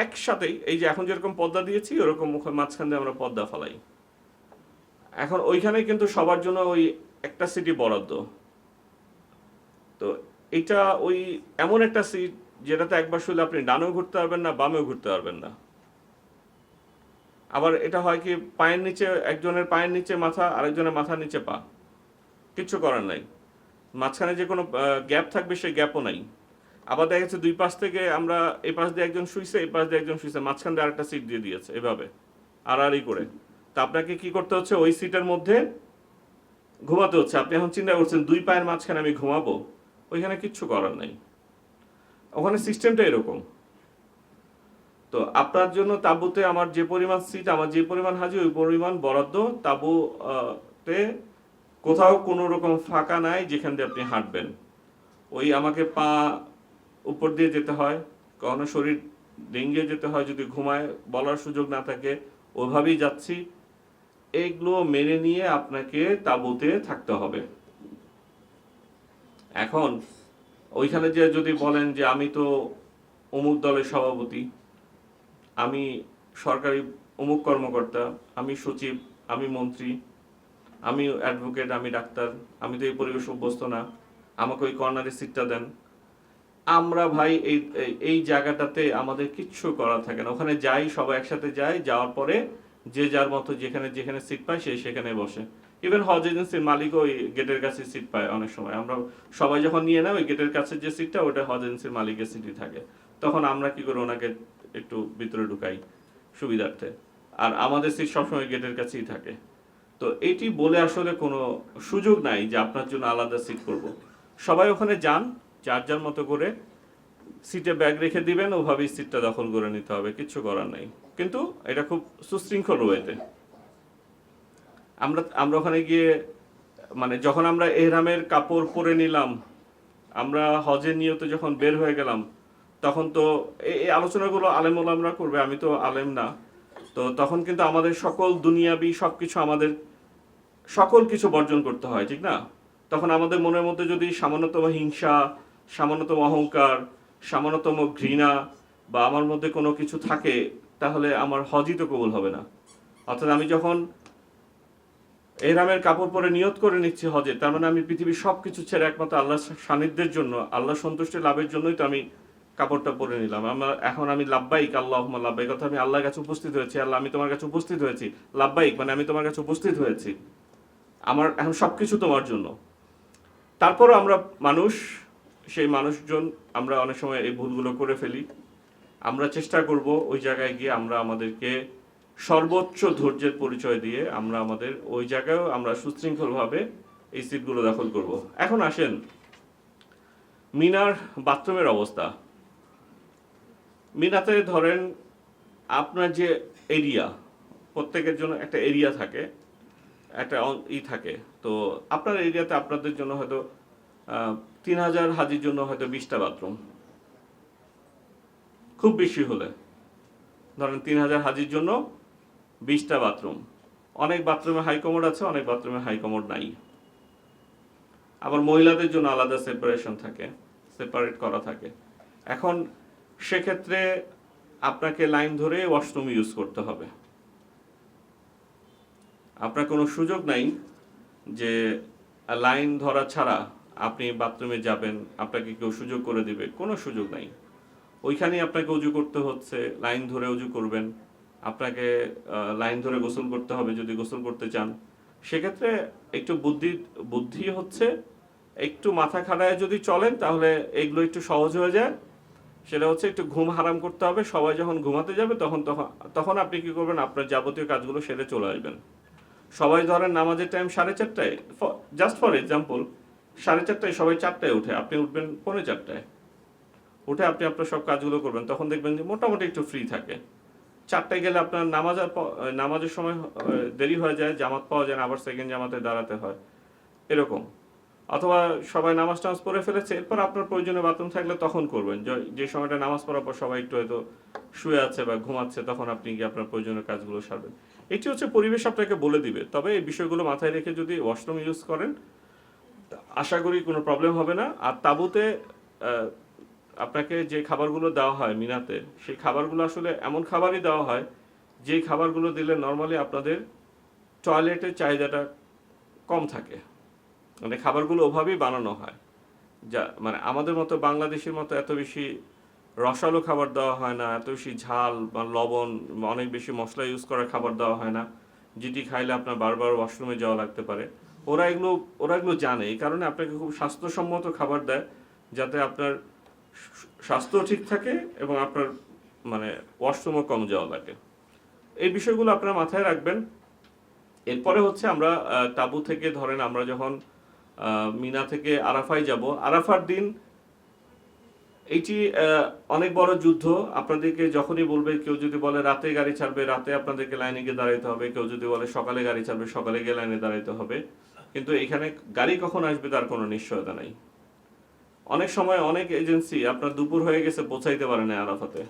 একসাথেই এই যে এখন যেরকম পর্দা দিয়েছি ওরকম মাঝখান দিয়ে আমরা পর্দা ফেলাই। এখন ওইখানে কিন্তু সবার জন্য ওই একটা সিটই বরাদ্দ। তো এটা ওই এমন একটা সিট যেটাতে একবার শুলে আপনি ডানেও ঘুরতে পারবেন না, বামেও ঘুরতে পারবেন না। আবার এটা হয় কি, পায়ের নিচে একজনের পায়ের নিচে মাথা, আরেকজনের মাথার নিচে পা, কিচ্ছু করার নাই। মাঝখানে যে কোনো গ্যাপ থাকবে সেই গ্যাপও নাই। আবার দেখা যাচ্ছে দুই পাশ থেকে আমরা এই পাশ দিয়ে একজন শুইছে, এই পাশ দিয়ে একজন শুইছে, মাঝখান দিয়ে আরেকটা সিট দিয়ে দিয়েছে এভাবে আড়াআড়ি করে। তা আপনাকে কি করতে হচ্ছে, ওই সিটের মধ্যে ঘুমাতে হচ্ছে। আপনি এখন চিন্তা করছেন দুই পায়ের মাঝখানে আমি ঘুমাবো, ওইখানে কিচ্ছু করার নাই, ওখানে সিস্টেমটা এরকম। তো আপনার জন্য তাঁবুতে আমার যে পরিমাণ সিট, আমার যে পরিমাণ হাজি, ওই পরিমাণ বরাদ্দ। তাঁবুতে কোথাও কোনো রকম ফাঁকা নাই যেখান দিয়ে আপনি হাঁটবেন। ওই আমাকে পা উপর দিয়ে যেতে হয়, কখনো শরীর ডিঙ্গিয়ে যেতে হয় যদি ঘুমায়, বলার সুযোগ না থাকে, ওইভাবেই যাচ্ছি। এগুলো মেনে নিয়ে আপনাকে তাঁবুতে থাকতে হবে। এখন ওইখানে যে যদি বলেন যে আমি তো অমুক দলের সভাপতি, আমি সরকারি অমুক কর্মকর্তা, আমি সচিব, আমি মন্ত্রী, আমি অ্যাডভোকেট, আমি ডাক্তার, আমি তো এই পরিবেশ অভ্যস্ত না, আমাকে ওই কর্নারে সিটটা দেন। আমরা ভাই এই এই জায়গাটাতে আমাদের কিচ্ছু করা থাকে না। ওখানে যাই, সবাই একসাথে যাই, যাওয়ার পরে যে যার মতো যেখানে যেখানে সিট পায় সে সেখানে বসে। ইভেন হজ এজেন্সির মালিকও ওই গেটের কাছে সিট পায় অনেক সময়। আমরা সবাই যখন নিয়ে নেয় ওই গেটের কাছে যে সিটটা, ওটা হজ এজেন্সির মালিকের সিটই থাকে। তখন আমরা কি করি, ওনাকে একটু ভিতরে ঢুকাই সুবিধার্থে। আর আমাদের সিট সবসময় গেটের কাছেই থাকে। তো এটি বলে আসলে কোনো সুযোগ নাই যে আপনার জন্য আলাদা সিট করব। সবাই ওখানে যান, যার যার মতো করে সিটে ব্যাগ রেখে দিবেন, ওভাবেই সিটটা দখল করে নিতে হবে, কিচ্ছু করার নাই। কিন্তু এটা খুব সুশৃঙ্খল ওয়েতে। আমরা আমরা ওখানে গিয়ে মানে যখন আমরা এহরামের কাপড় পরে নিলাম, আমরা হজের নিয়তে যখন বের হয়ে গেলাম, তখন তো এই আলোচনাগুলো আলেম ওলামারা করবে, আমি তো আলেম না। তো তখন কিন্তু আমাদের সকল দুনিয়াবি সবকিছু, আমাদের সকল কিছু বর্জন করতে হয়, ঠিক না? তখন আমাদের মনের মধ্যে যদি সামান্যতম হিংসা, সামান্যতম অহংকার, সামান্যতম ঘৃণা বা আমার মধ্যে কোনো কিছু থাকে, তাহলে আমার হজই তো কবুল হবে না। অর্থাৎ আমি যখন এহরামের কাপড় পরে নিয়ত করে নিচ্ছি হজে, তার মানে আমি পৃথিবীর সবকিছু ছেড়ে একমাত্র আল্লাহ সান্নিধ্যের জন্য, আল্লাহ সন্তুষ্টি লাভের জন্যই তো আমি কাপড়টা পরে নিলাম। এখন আমি লাব্বাইক আল্লাহুম্মা লাব্বাইক, অর্থাৎ আমি আল্লাহর কাছে উপস্থিত হয়েছি। আল্লাহ, আমি তোমার কাছে উপস্থিত হয়েছি। লাব্বাইক মানে আমি তোমার কাছে উপস্থিত হয়েছি, আমার এখন সবকিছু তোমার জন্য। তারপরও আমরা মানুষ, সেই মানুষজন আমরা অনেক সময় এই ভুলগুলো করে ফেলি। আমরা চেষ্টা করব ওই জায়গায় গিয়ে আমরা আমাদেরকে সর্বোচ্চ ধৈর্যের পরিচয় দিয়ে আমরা আমাদের ওই জায়গায়ও আমরা সুশৃঙ্খলভাবে এই সিটগুলো দখল করব। এখন আসেন মিনার বাথরুমের অবস্থা। মিনাতে ধরেন আপনার যে এরিয়া, প্রত্যেকের জন্য একটা এরিয়া থাকে, একটা থাকে। তো আপনার এরিয়াতে আপনাদের জন্য হয়তো 3000 হাজির জন্য হয়তো 20টা বাথরুম, খুব বেশি হলে ধরেন 3000 হাজির জন্য 20টা বাথরুম। অনেক বাথরুমে হাই কমোড আছে, অনেক বাথরুমে হাই কমোড নাই। আবার মহিলাদের জন্য আলাদা সেপারেশন থাকে, সেপারেট করা থাকে। এখন সেক্ষেত্রে আপনাকে লাইন ধরে ওয়াশরুম ইউজ করতে হবে। আপনার কোনো সুযোগ নাই যে লাইন ধরা ছাড়া আপনি বাথরুমে যাবেন, আপনাকে কেউ সুযোগ করে দিবে, কোনো সুযোগ নাই। ওইখানেই আপনাকে উজু করতে হচ্ছে, লাইন ধরে উজু করবেন। আপনাকে লাইন ধরে গোসল করতে হবে যদি গোসল করতে চান। সেক্ষেত্রে একটু বুদ্ধি হচ্ছে, একটু মাথা খাটায় যদি চলেন তাহলে এগুলো একটু সহজ হয়ে যায়। সেটা হচ্ছে একটু ঘুম হারাম করতে হবে। সবাই যখন ঘুমাতে যাবে তখন তখন তখন আপনি কি করবেন, আপনার যাবতীয় কাজগুলো সেরে চলে আসবেন। সবাই ধরেন নামাজের টাইম 4:30টায়, জাস্ট ফর এক্সাম্পল 4:30টায় সবাই 4টায় উঠে, আপনি উঠবেন 4:45টায়। উঠে আপনি আপনার সব কাজগুলো করবেন, তখন দেখবেন যে মোটামুটি একটু ফ্রি থাকে। 4টায় গেলে আপনার নামাজের সময় দেরি হয়ে যায়, জামাত পাওয়া যায় না, আবার সেকেন্ড জামাতে দাঁড়াতে হয়, এরকম। অথবা সবাই নামাজ টামাজ পড়ে ফেলেছে, এরপর আপনার প্রয়োজনীয় বাথরুম থাকলে তখন করবেন। যে সময়টা নামাজ পড়ার পর সবাই একটু হয়তো শুয়ে আছে বা ঘুমাচ্ছে, তখন আপনি গিয়ে আপনার প্রয়োজনীয় কাজগুলো সারবেন। এটি হচ্ছে পরিবেশ আপনাকে বলে দিবে। তবে এই বিষয়গুলো মাথায় রেখে যদি ওয়াশরুম ইউজ করেন, আশা করি কোনো প্রবলেম হবে না। আর তাঁবুতে আপনাকে যে খাবারগুলো দেওয়া হয় মিনাতে, সেই খাবারগুলো আসলে এমন খাবারই দেওয়া হয় যেই খাবারগুলো দিলে নর্মালি আপনাদের টয়লেটের চাহিদাটা কম থাকে। মানে খাবারগুলো ওভাবেই বানানো হয়, যা মানে আমাদের মতো বাংলাদেশের মতো এত বেশি রসালো খাবার দেওয়া হয় না, এত বেশি ঝাল বা লবণ বা অনেক বেশি মশলা ইউজ করা খাবার দেওয়া হয় না, যেটি খাইলে আপনার বারবার ওয়াশরুমে যাওয়া লাগতে পারে। ওরা এগুলো জানে, এই কারণে আপনাকে খুব স্বাস্থ্যসম্মত খাবার দেয়, যাতে আপনার স্বাস্থ্য ঠিক থাকে এবং আপনার মানে ওয়াশরুমও কম যাওয়া লাগে। এই বিষয়গুলো আপনারা মাথায় রাখবেন। এরপরে হচ্ছে আমরা তাঁবু থেকে ধরেন আমরা যখন মিনা থেকে আরাফায় যাব, আরাফার দিন এইটি অনেক বড় যুদ্ধ। আপনাদেরকে যখনই বলবে, কেউ যদি বলে রাতে গাড়ি ছাড়বে, রাতে আপনাদেরকে লাইনে গিয়ে দাঁড়াইতে হবে, কেউ যদি বলে সকালে গাড়ি ছাড়বে, সকালে গিয়ে লাইনে দাঁড়াইতে হবে। কিন্তু এখানে গাড়ি কখন আসবে তার কোনো নিশ্চয়তা নাই। অনেক সময় অনেক এজেন্সি আপনার দুপুর হয়ে গেছে পৌঁছাইতে পারে না আরাফাতে,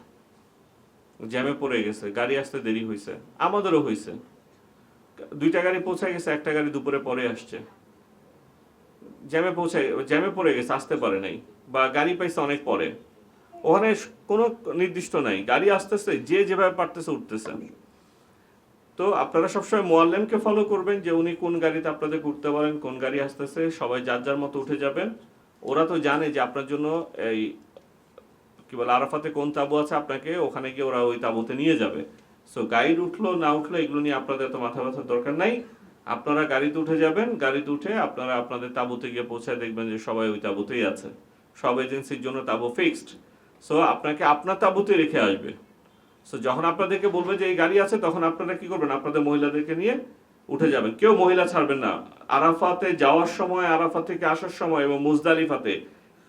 জ্যামে পড়ে গেছে, গাড়ি আসতে দেরি হয়েছে, আমাদেরও হয়েছে। 2টা গাড়ি পৌঁছায় গেছে, একটা গাড়ি দুপুরে পরে আসছে, জ্যামে পড়ে গেছে, আসতে পারে নাই, বা গাড়ি পাইছে অনেক পরে। ওখানে কোনো নির্দিষ্ট নাই, গাড়ি আসতেছে, যে যেভাবে পারতেছে উঠতেছে। তো আপনারা সবসময় মোয়াল্লেমকে ফলো করবেন যে উনি কোন গাড়িতে আপনাদের উঠতে বলেন, কোন গাড়ি আসতেছে, সবাই যার যার মতো উঠে যাবেন। ওরা তো জানে যে আপনার জন্য এই কি বলে আরাফাতে কোন তাঁবু আছে, আপনাকে ওখানে গিয়ে ওরা ওই তাঁবুতে নিয়ে যাবে। সো গাইড উঠলো না উঠলো এগুলো নিয়ে আপনাদের এত মাথা ব্যথার দরকার নাই। আপনারা গাড়িতে উঠে যাবেন, গাড়িতে উঠে আপনারা আপনাদের তাঁবুতে গিয়ে পৌঁছায় দেখবেন যে সবাই ওই তাঁবুতেই আছে। সব এজেন্সির জন্য তাঁবু ফিক্সড। সো আপনাকে আপনার তাঁবুতে রেখে আসবে। সো যখন আপনাদেরকে বলবে যে এই গাড়ি আছে, তখন আপনারা কি করবেন, আপনাদের মহিলাদেরকে নিয়ে উঠে যাবেন। কেউ মহিলা ছাড়বেন না। আরাফাতে যাওয়ার সময়, আরাফা থেকে আসার সময় এবং মুজদালিফাতে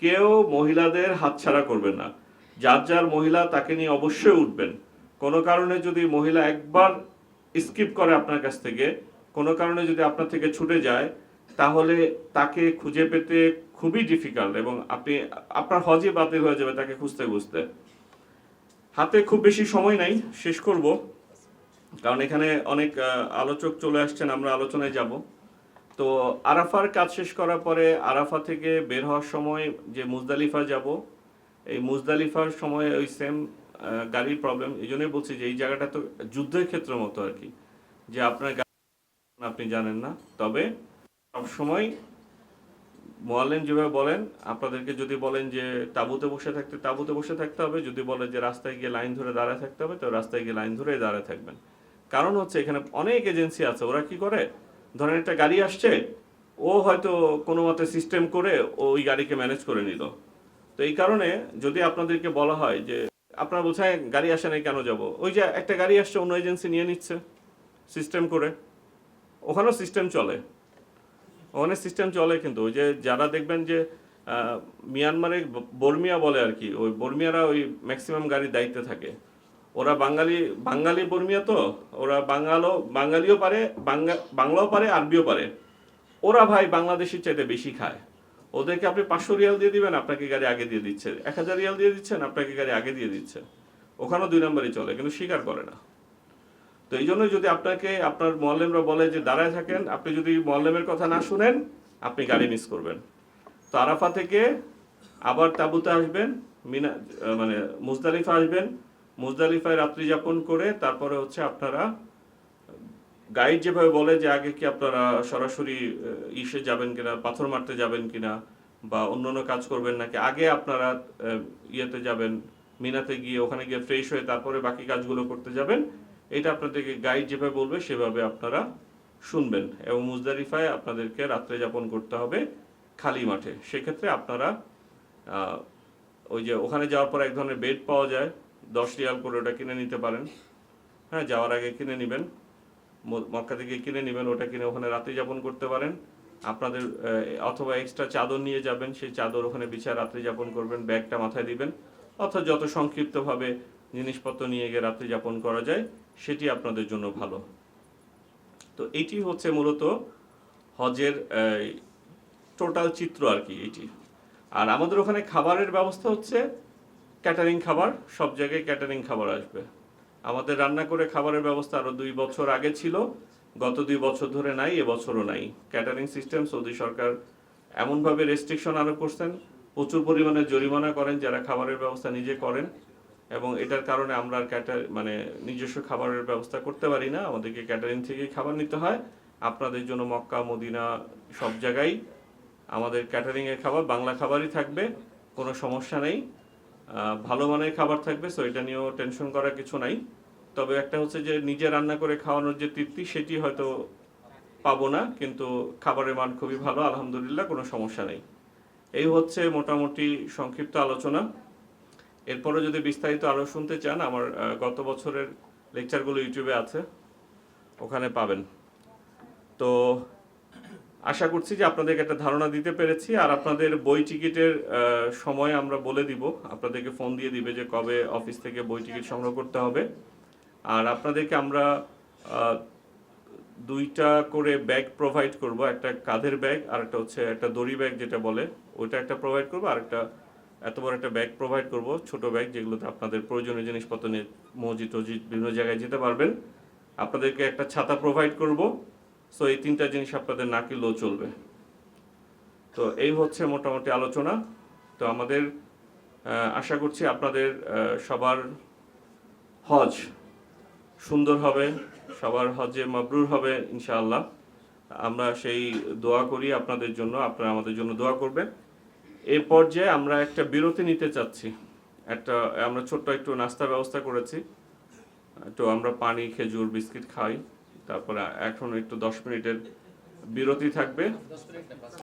কেউ মহিলাদের হাতছাড়া করবেন না। যার যার মহিলা তাকে নিয়ে অবশ্যই উঠবেন। কোনো কারণে যদি মহিলা একবার স্কিপ করে আপনার কাছ থেকে, কোনো কারণে যদি আপনার থেকে ছুটে যায়, তাহলে তাকে খুঁজে পেতে খুবই ডিফিকাল্ট এবং আপনার হজই বাতিল হয়ে যাবে তাকে খুঁজতে খুঁজতে। হাতে খুব বেশি সময় নাই, শেষ করব, কারণ এখানে অনেক আলোচক চলে আসছেন, আমরা আলোচনায় যাব। তো আরাফার কাজ শেষ করার পরে আরাফা থেকে বের হওয়ার সময় যে মুজদালিফা যাব, এই মুজদালিফার সময় ওই সেম গাড়ির প্রবলেম। এই জন্যই বলছি যে এই জায়গাটা তো যুদ্ধের ক্ষেত্র মতো আর কি, যে আপনার আপনি জানেন না। তবে সবসময় মোয়াল্লেম যেভাবে বলেন, আপনাদেরকে যদি বলেন যে তাঁবুতে বসে থাকতে হবে, যদি বলে যে রাস্তায় গিয়ে লাইন ধরে দাঁড়ায় থাকতে হবে, তো রাস্তায় গিয়ে লাইন ধরে দাঁড়ায় থাকবেন। কারণ হচ্ছে এখানে অনেক এজেন্সি আছে, ওরা কি করে, ধরেন একটা গাড়ি আসছে, ও হয়তো কোনো মতে সিস্টেম করে ওই গাড়িকে ম্যানেজ করে নিল। তো এই কারণে যদি আপনাদেরকে বলা হয় যে আপনারা বোঝায় গাড়ি আসে নাই কেন যাব, ওই যে একটা গাড়ি আসছে অন্য এজেন্সি নিয়ে নিচ্ছে সিস্টেম করে, ওখানেও সিস্টেম চলে, ওখানে সিস্টেম চলে। কিন্তু ওই যে যারা দেখবেন যে মিয়ানমারে বর্মিয়া বলে আর কি, ওই বর্মিয়ারা ওই ম্যাক্সিমাম গাড়ির দায়িত্বে থাকে। ওরা বাঙালি বর্মিয়া, তো ওরা বাঙালিও পারে, বাংলাও পারে, আরবিও পারে। ওরা ভাই বাংলাদেশের চাইতে বেশি খায়। ওদেরকে আপনি 500 রিয়াল দিয়ে দিবেন, আপনাকে গাড়ি আগে দিয়ে দিচ্ছে। 1000 রিয়াল দিয়ে দিচ্ছেন, আপনাকে গাড়ি আগে দিয়ে দিচ্ছে। ওখানেও 2 নম্বরই চলে, কিন্তু স্বীকার করে না। তো এই জন্য যদি আপনাকে আপনার মোয়াল্লেমরা বলে যে দাঁড়ায় থাকেন, আপনি যদি মোয়াল্লেমের কথা না শুনেন, আপনি গাড়ি মিস করবেন। তো আরাফা থেকে আবার তাঁবুতে আসবেন, মানে মুজদালিফা আসবেন, মুজদালিফায় রাত্রি যাপন করে তারপরে হচ্ছে আপনারা গাইড যেভাবে বলে যে আগে কি আপনারা সরাসরি ইসে যাবেন কিনা, পাথর মারতে যাবেন কিনা, বা অন্যান্য কাজ করবেন নাকি, আগে আপনারা ইয়েতে যাবেন, মিনাতে গিয়ে ওখানে গিয়ে ফ্রেশ হয়ে তারপরে বাকি কাজগুলো করতে যাবেন, এটা আপনাদেরকে গাইড যেভাবে বলবে সেভাবে আপনারা শুনবেন। এবং মুজদালিফায় আপনাদেরকে রাত্রে যাপন করতে হবে খালি মাঠে। সেক্ষেত্রে আপনারা ওই যে ওখানে যাওয়ার পর এক ধরনের বেড পাওয়া যায়, 10 রিয়াল করে, ওটা কিনে নিতে পারেন। হ্যাঁ, যাওয়ার আগে কিনে নেবেন, মক্কা থেকে কিনে নেবেন, ওটা কিনে ওখানে রাত্রি যাপন করতে পারেন। আপনাদের অথবা এক্সট্রা চাদর নিয়ে যাবেন, সেই চাদর ওখানে বিছায় রাত্রি যাপন করবেন, ব্যাগটা মাথায় দিবেন, অর্থাৎ যত সংক্ষিপ্তভাবে জিনিসপত্র নিয়ে গিয়ে রাত্রি যাপন করা যায় সেটি আপনাদের জন্য ভালো। তো এইটি হচ্ছে মূলত হজের টোটাল চিত্র আর কি এটি। আর আমাদের ওখানে খাবারের ব্যবস্থা হচ্ছে ক্যাটারিং খাবার, সব জায়গায় ক্যাটারিং খাবার আসবে। আমাদের রান্না করে খাবারের ব্যবস্থা আরো 2 বছর আগে ছিল, গত 2 বছর ধরে নাই, এবছরও নাই। ক্যাটারিং সিস্টেম সৌদি সরকার এমনভাবে রেস্ট্রিকশন আরোপ করছেন, প্রচুর পরিমাণে জরিমানা করেন যারা খাবারের ব্যবস্থা নিজে করেন, এবং এটার কারণে আমরা আর নিজস্ব খাবারের ব্যবস্থা করতে পারি না, আমাদেরকে ক্যাটারিং থেকেই খাবার নিতে হয়। আপনাদের জন্য মক্কা মদিনা সব জায়গায় আমাদের ক্যাটারিংয়ের খাবার বাংলা খাবারই থাকবে, কোনো সমস্যা নেই, ভালো মানের খাবার থাকবে, সো এটা নিয়েও টেনশন করার কিছু নাই। তবে একটা হচ্ছে যে নিজে রান্না করে খাওয়ানোর যে তৃপ্তি সেটি হয়তো পাবো না, কিন্তু খাবারের মান খুবই ভালো আলহামদুলিল্লাহ, কোনো সমস্যা নেই। এই হচ্ছে মোটামুটি সংক্ষিপ্ত আলোচনা। এরপরে যদি বিস্তারিত আরও শুনতে চান, আমার গত বছরের লেকচারগুলো ইউটিউবে আছে, ওখানে পাবেন। তো আশা করছি যে আপনাদেরকে একটা ধারণা দিতে পেরেছি। আর আপনাদের বই টিকিটের সময় আমরা বলে দিব, আপনাদেরকে ফোন দিয়ে দিবে যে কবে অফিস থেকে বই টিকিট সংগ্রহ করতে হবে। আর আপনাদেরকে আমরা 2টা করে ব্যাগ প্রোভাইড করব, একটা কাঁধের ব্যাগ আর একটা হচ্ছে একটা দড়ি ব্যাগ যেটা বলে, ওইটা একটা প্রোভাইড করবো, আর একটা এত বড় একটা ব্যাগ প্রোভাইড করব, ছোট ব্যাগ, যেগুলোতে আপনাদের প্রয়োজনীয় জিনিসপত্র নিয়ে মসজিদ টসজিদ বিভিন্ন জায়গায় যেতে পারবেন। আপনাদেরকে একটা ছাতা প্রোভাইড করব। সো এই 3টা জিনিস আপনাদের না কিনলেও চলবে। তো এই হচ্ছে মোটামুটি আলোচনা। তো আমাদের আশা করছি আপনাদের সবার হজ সুন্দর হবে, সবার হজে মাবরুর হবে ইনশাআল্লাহ। আমরা সেই দোয়া করি আপনাদের জন্য, আপনারা আমাদের জন্য দোয়া করবেন। এই পর্যায়ে আমরা একটা বিরতি নিতে চাচ্ছি। আমরা ছোট্ট একটু নাস্তার ব্যবস্থা করেছি, তো আমরা পানি খেজুর বিস্কিট খাই, তারপরে এখন একটু 10 মিনিটের বিরতি থাকবে।